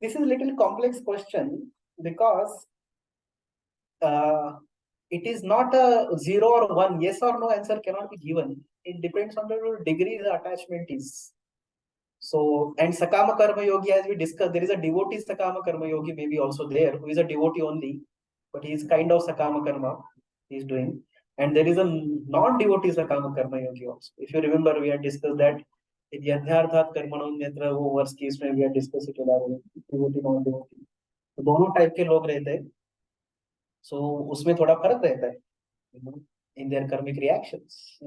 Speaker 1: This is a little complex question because it is not a 0 or 1. Yes or no answer cannot be given. It depends on the degree the attachment is. So, and Sakama Karma Yogi, as we discussed, there is a devotee Sakama Karma Yogi maybe also there, who is a devotee only, but he is kind of Sakama Karma he is doing. And there is a non-devotee Sakama Karma Yogi also. If you remember, we had discussed that in Yadhyarthat Karmanam Netra verse case में we had discussed it devotee non-devotee. तो दोनों type के लोग रहते हैं. So उसमें थोड़ा फर्क रहता है, in their karmic reactions,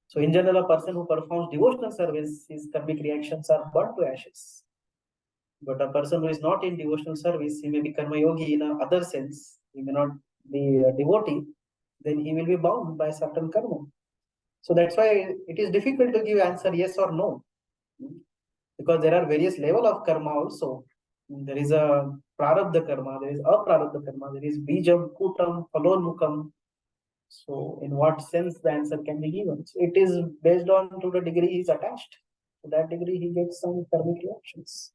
Speaker 1: So in general, a person who performs devotional service, his karmic reactions are burnt to ashes. But a person who is not in devotional service, he may be karma yogi in a other sense. He may not be a devotee. Then he will be bound by certain karma. So that's why it is difficult to give answer yes or no. Because there are various level of karma also. There is a prarabdha karma, there is aprarabdha karma, there is bijam, kutam, phalonmukam. So in what sense the answer can be given? So it is based on to the degree he is attached. To that degree he gets some karmic reactions.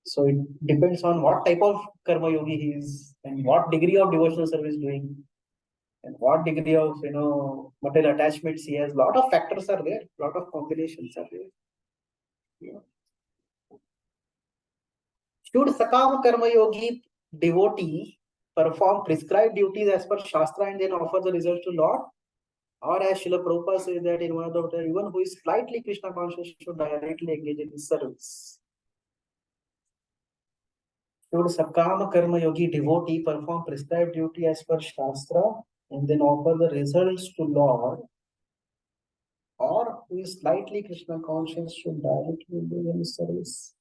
Speaker 1: So it depends on what type of karma yogi he is and what degree of devotional service doing and what degree of material attachments he has. Lot of factors are there, lot of combinations are there. Yeah. Should sakama karma yogi devotee perform prescribed duties as per Shastra and then offer the result to Lord? Or as Srila Prabhupada says that in one of the even who is slightly Krishna conscious should directly engage in his service. Should sakama karma yogi devotee perform prescribed duty as per Shastra and then offer the results to Lord? Or who is slightly Krishna conscious should directly engage in his service?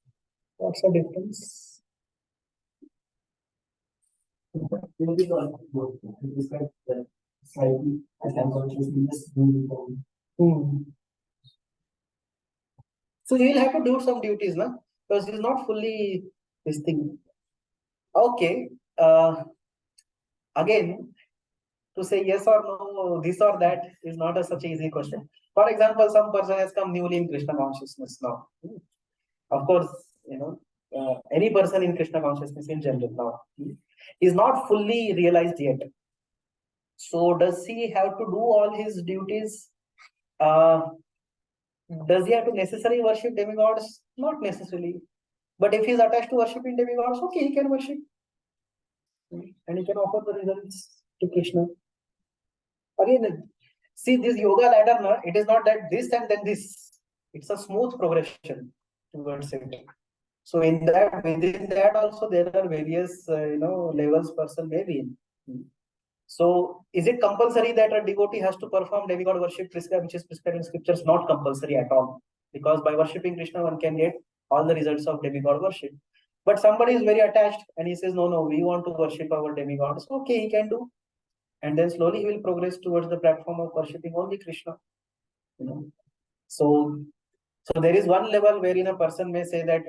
Speaker 1: What's the difference? Slightly So he will have to do some duties, na? Because he is not fully this thing. Okay. Again, to say yes or no, this or that is not a such easy question. For example, some person has come newly in Krishna consciousness now. Of course, any person in Krishna consciousness in general now is not fully realized yet. So does he have to do all his duties? Does he have to necessarily worship demigods? Not necessarily. But if he is attached to worshipping demigods, okay, he can worship. And he can offer the results to Krishna. Again, see this yoga ladder, it is not that this and then this. It's a smooth progression towards it. So in that, within that also there are various levels person may be in. So is it compulsory that a devotee has to perform demigod worship prescribed, which is prescribed in scriptures? Not compulsory at all. Because by worshipping Krishna, one can get all the results of demigod worship. But somebody is very attached and he says, no, we want to worship our demigods. Okay, he can do. And then slowly he will progress towards the platform of worshipping only Krishna. So there is one level wherein a person may say that,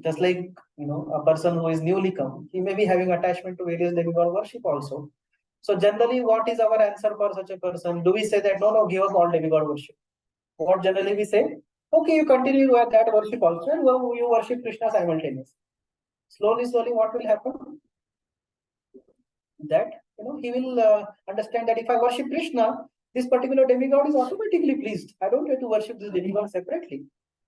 Speaker 1: just like a person who is newly come, he may be having attachment to various demigod worship also. So generally, what is our answer for such a person? Do we say that no, give up all demigod worship? What generally we say? Okay, you continue with that worship also, and you worship Krishna simultaneously. Slowly, what will happen? That he will understand that if I worship Krishna, this particular demigod is automatically pleased. I don't have to worship this demigod separately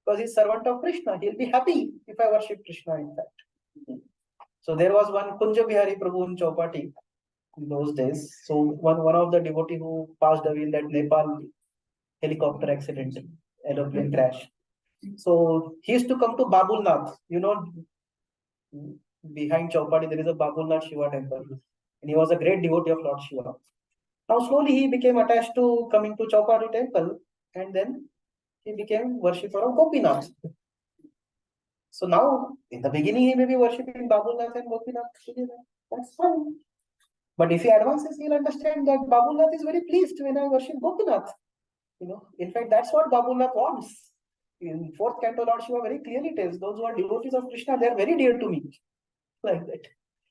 Speaker 1: because he's servant of Krishna. He'll be happy if I worship Krishna. In fact, so there was one Kunja Bihari Prabhu in Chaupati in those days. So one of the devotee who passed away in that Nepal helicopter accident, aeroplane crash. So he used to come to Babulnath. Behind Chaupati there is a Babulnath Shiva temple, and he was a great devotee of Lord Shiva. Now slowly he became attached to coming to Chaupati temple, and then he became worshipper of Gopinath. So now in the beginning he may be worshipping Babulnath and Gopinath together. That's fine. But if he advances, he'll understand that Babulnath is very pleased when I worship Gopinath. In fact, that's what Babulnath wants. In 4th canto, Lord Shiva very clearly tells those who are devotees of Krishna, they are very dear to me. Like that.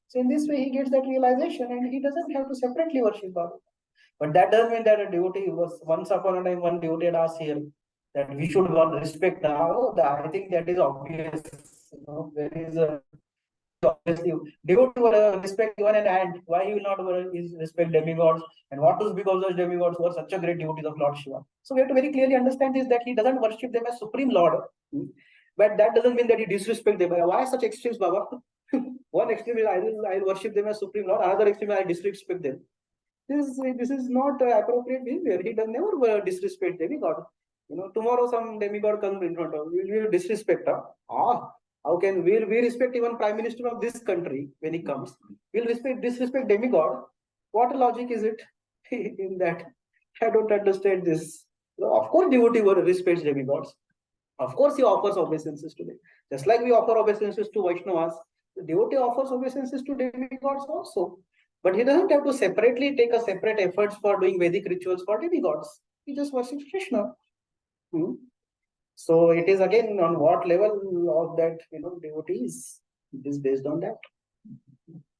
Speaker 1: So in this way, he gets that realization and he doesn't have to separately worship Babulnath. But that doesn't mean that a devotee was once upon a time, one devotee had asked here that we should respect now. I think that is obvious. There is a obviously devotee will respect even an ant. Why he will not respect demigods? And what is because those demigods were such a great devotees of Lord Shiva? So we have to very clearly understand this, that he doesn't worship them as supreme Lord. But that doesn't mean that he disrespect them. Why such extremes, Baba? One extreme is I will worship them as supreme Lord. Another extreme I disrespect them. This is not appropriate behavior. He does never disrespect demigod. Tomorrow some demigod comes in front of you, will disrespect her. How can we respect even Prime Minister of this country when he comes? We'll disrespect demigod. What logic is it in that? I don't understand this. Of course, devotee respects demigods. Of course, he offers obeisances to them. Just like we offer obeisances to Vaishnavas, the devotee offers obeisances to demigods also. But he doesn't have to separately take a separate efforts for doing Vedic rituals for demigods. He just worships Krishna. Hmm. So it is again on what level of that devotees. It is based on that.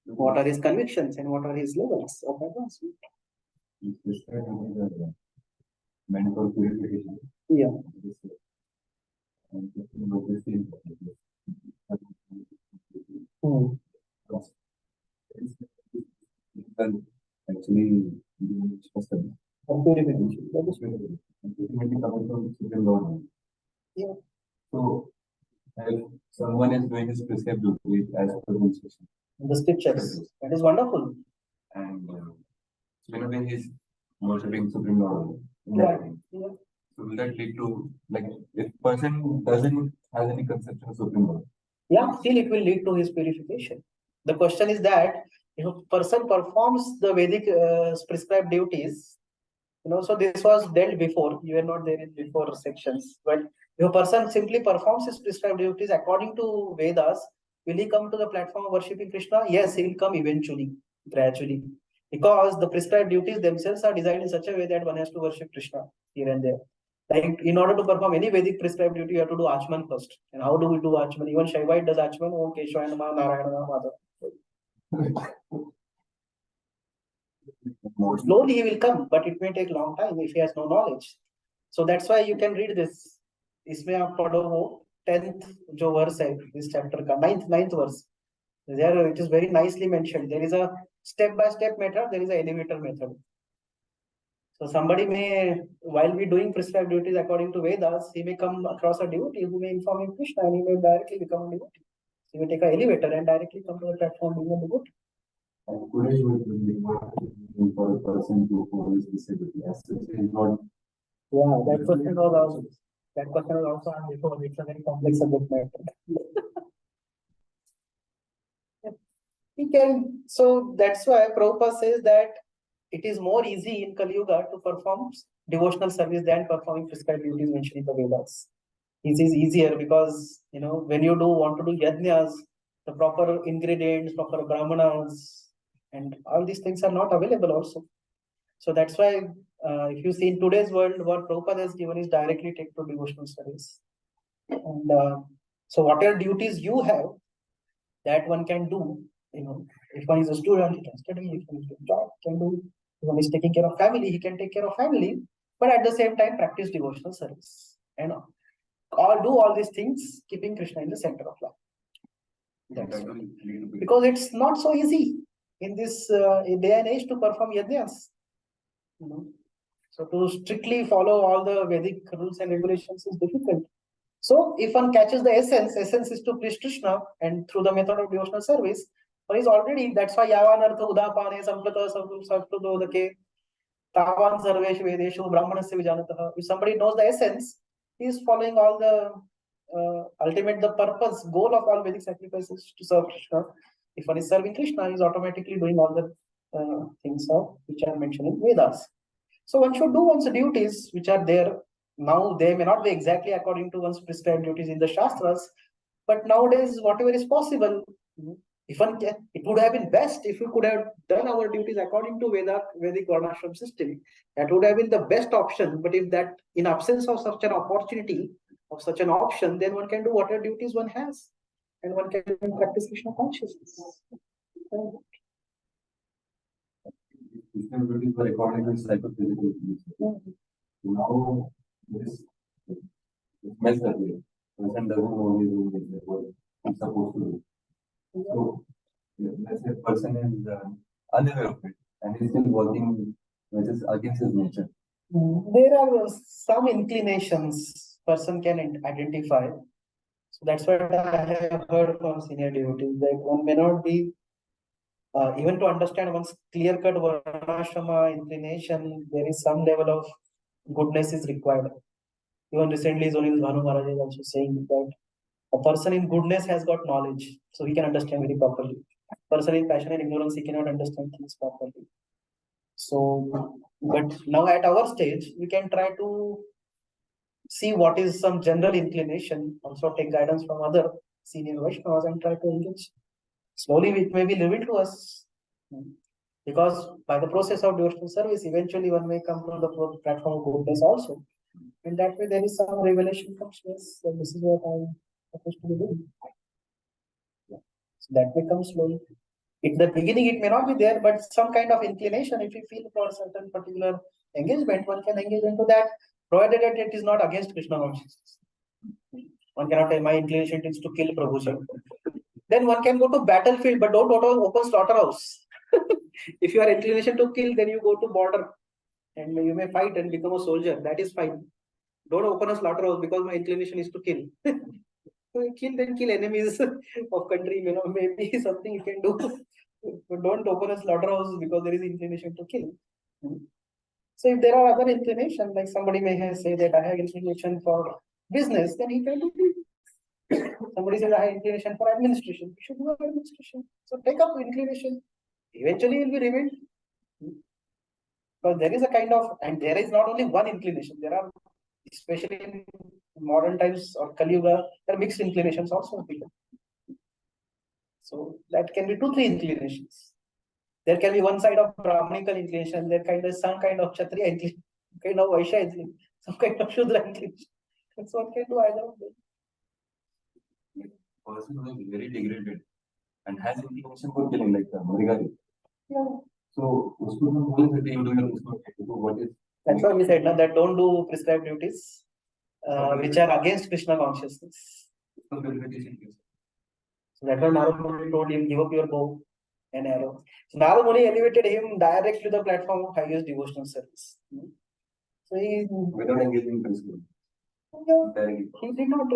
Speaker 1: What are his convictions and what are his levels of advancement?
Speaker 11: Meant for purification.
Speaker 1: Yeah. Hmm.
Speaker 11: Actually,
Speaker 1: For purification. That is
Speaker 11: ultimately coming from Supreme Lord.
Speaker 1: Yeah.
Speaker 11: So, if someone is doing his prescribed duty as per the instruction,
Speaker 1: the scriptures. That is wonderful.
Speaker 11: and so in a way he's worshipping Supreme Lord in
Speaker 1: Yeah.
Speaker 11: that way.
Speaker 1: Yeah.
Speaker 11: So will that lead to, like, if person doesn't have any conception of Supreme Lord?
Speaker 1: Yeah, still it will lead to his purification. The question is that if a person performs the Vedic prescribed duties, so this was dealt before. You were not there in before sections. But if a person simply performs his prescribed duties according to Vedas, will he come to the platform of worshipping Krishna? Yes, he will come eventually, gradually. Because the prescribed duties themselves are designed in such a way that one has to worship Krishna here and there. Like in order to perform any Vedic prescribed duty, you have to do Achman first. And how do we do Achman? Even Shaivite does Achman. Om Keshwaya Namah Narayana Madhav. Slowly he will come, but it may take long time if he has no knowledge. So that's why you can read this. इसमें आप पढ़ो वो 10th जो verse है this chapter का 9th verse. There it is very nicely mentioned. There is a step-by-step method. There is a elevator method. So somebody may, while we doing prescribed duties according to Vedas, he may come across a devotee who may inform him Krishna, and he may directly become a devotee. So he may take an elevator and directly come to the platform being a devotee.
Speaker 11: And could I would for a person to follow his disability as such is not.
Speaker 1: Yeah, that question was also asked before. It's a very complex subject matter. He can, so that's why Prabhupada says that it is more easy in Kali Yuga to perform devotional service than performing prescribed duties mentioned in the Vedas. It is easier because, when you want to do yajnas, the proper ingredients, proper brahmanas, and all these things are not available also. So that's why, if you see in today's world, what Prabhupada has given is directly take to devotional service. And so whatever duties you have, that one can do. If one is a student, he can study. If one is a job, he can do. If one is taking care of family, he can take care of family. But at the same time, practice devotional service. And do all these things, keeping Krishna in the center of life. That's because it's not so easy in this day and age to perform yajnas. So to strictly follow all the Vedic rules and regulations is difficult. So if one catches the essence is to please Krishna, and through the method of devotional service, one is already, that's why yavan artha udapane samprata samprudodake tavan sarveshu vedeshu brahmanasya vijanatah. If somebody knows the essence, he is following all the ultimate, the purpose, goal of all Vedic sacrifices to serve Krishna. If one is serving Krishna, he is automatically doing all the things which are mentioned in Vedas. So one should do one's duties which are there. Now they may not be exactly according to one's prescribed duties in the Shastras, but nowadays whatever is possible, if one can, it would have been best if we could have done our duties according to Vedic Varnashram system. That would have been the best option. But if that, in absence of such an opportunity, of such an option, then one can do whatever duties one has, and one can practice Krishna consciousness.
Speaker 11: Christian duties were according to psychophysical conditions. Now this messed up way. Person doesn't know what he's supposed to do. So let's say person is unaware of it and he's still working which is against his nature.
Speaker 1: There are some inclinations person can identify. So that's what I have heard from senior devotees, that one may not be even to understand one's clear-cut varnashrama inclination, there is some level of goodness is required. Even recently, Zonil Bhanu Maharaj is also saying that a person in goodness has got knowledge, so he can understand very properly. A person in passion and ignorance, he cannot understand things properly. So, but now at our stage, we can try to see what is some general inclination, also take guidance from other senior Vaishnavas and try to engage. Slowly it may be revealed to us, because by the process of devotional service, eventually one may come to the platform of goodness also. And that way there is some revelation comes, yes, so this is what I'm supposed to be doing. Yeah. So that way comes slowly. In the beginning, it may not be there, but some kind of inclination, if you feel for a certain particular engagement, one can engage into that, provided that it is not against Krishna consciousness. One cannot say my inclination is to kill Prabhuji. Then one can go to battlefield, but don't go to open slaughterhouse. If you are inclination to kill, then you go to border and you may fight and become a soldier. That is fine. Don't open a slaughterhouse because my inclination is to kill. So you kill, then kill enemies of country. You know, maybe something you can do. But don't open a slaughterhouse because there is inclination to kill. So if there are other inclination, like somebody may have say that I have inclination for business, then he can do it. Somebody says I have inclination for administration, you should do administration. So take up inclination. Eventually you will be revealed. Because there is a kind of, and there is not only one inclination, there are, especially in modern times or Kali Yuga, there are mixed inclinations also. So that can be 2-3 inclinations. There can be one side of Brahmanical inclination, there can be some kind of Kshatriya inclination, kind of Vaishya inclination, some kind of Shudra inclination. So one can do either of them.
Speaker 11: Person who is very degraded and has inclination for killing, like Marigari.
Speaker 1: Yeah.
Speaker 11: So, usko हम बोल सकते हैं individual उसको what is.
Speaker 1: That's why we said now that don't do prescribed duties which are against Krishna consciousness. So that's why Narada Muni told him, give up your bow and arrow. So Narada Muni elevated him direct to the platform of highest devotional service. So he
Speaker 11: without engaging in prescribed.
Speaker 1: He did not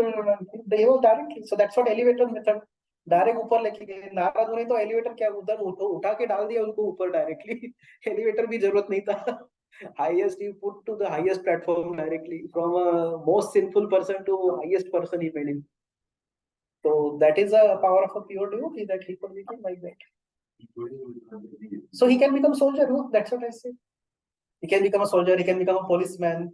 Speaker 1: they was directly. So that's what elevator method. Direct ऊपर लेके गए नारद मुनि तो elevator क्या उधर उठा के डाल दिया उनको ऊपर डायरेक्टली एलिवेटर भी जरूरत नहीं था highest he put to the highest platform directly from a most sinful person to highest person he made him. So that is a power of a pure devotee that he could become like that. So he can become soldier. No? That's what I say. He can become a soldier. He can become a policeman.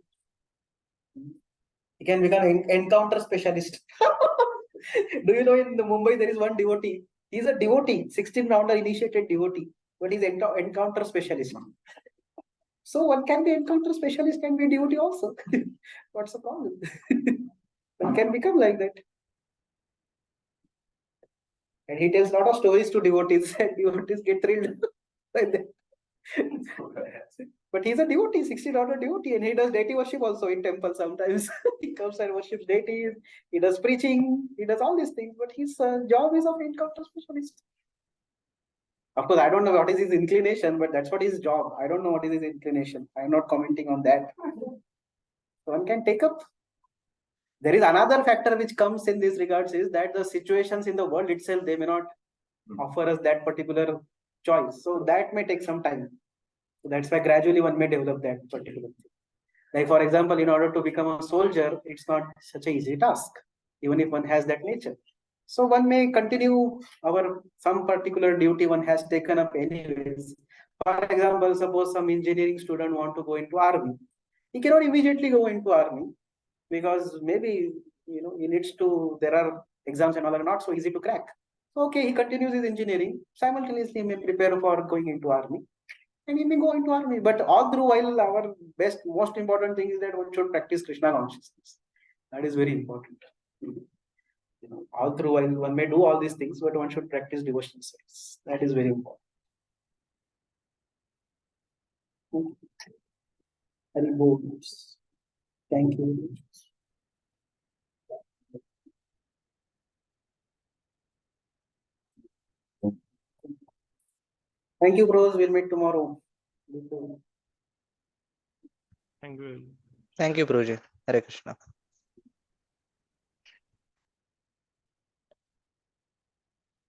Speaker 1: He can become an encounter specialist. Do you know in the Mumbai there is one devotee? He's a devotee, 16 rounder initiated devotee, but he's an encounter specialist. So one can be encounter specialist, can be a devotee also. What's the problem? One can become like that. And he tells a lot of stories to devotees, and devotees get thrilled like that. But he's a devotee, 16 rounder devotee, and he does deity worship also in temple sometimes. He comes and worships deities, he does preaching, he does all these things, but his job is of encounter specialist. Of course, I don't know what is his inclination, but that's what his job. I don't know what is his inclination. I'm not commenting on that. One can take up. There is another factor which comes in this regards is that the situations in the world itself, they may not offer us that particular choice. So that may take some time. So that's why gradually one may develop that particular thing. Like for example, in order to become a soldier, it's not such an easy task, even if one has that nature. So one may continue some particular duty one has taken up anyways. For example, suppose some engineering student want to go into army. He cannot immediately go into army because maybe he needs to. There are exams and all are not so easy to crack. So okay, he continues his engineering simultaneously. He may prepare for going into army. And he may go into army, but all through while our most important thing is that one should practice Krishna consciousness. That is very important. All through while one may do all these things, but one should practice devotional service. That is very important. Very good. Thank you. Thank you, bros. We'll meet tomorrow.
Speaker 5: Thank you.
Speaker 2: Thank you, Prabhuji. Hare Krishna.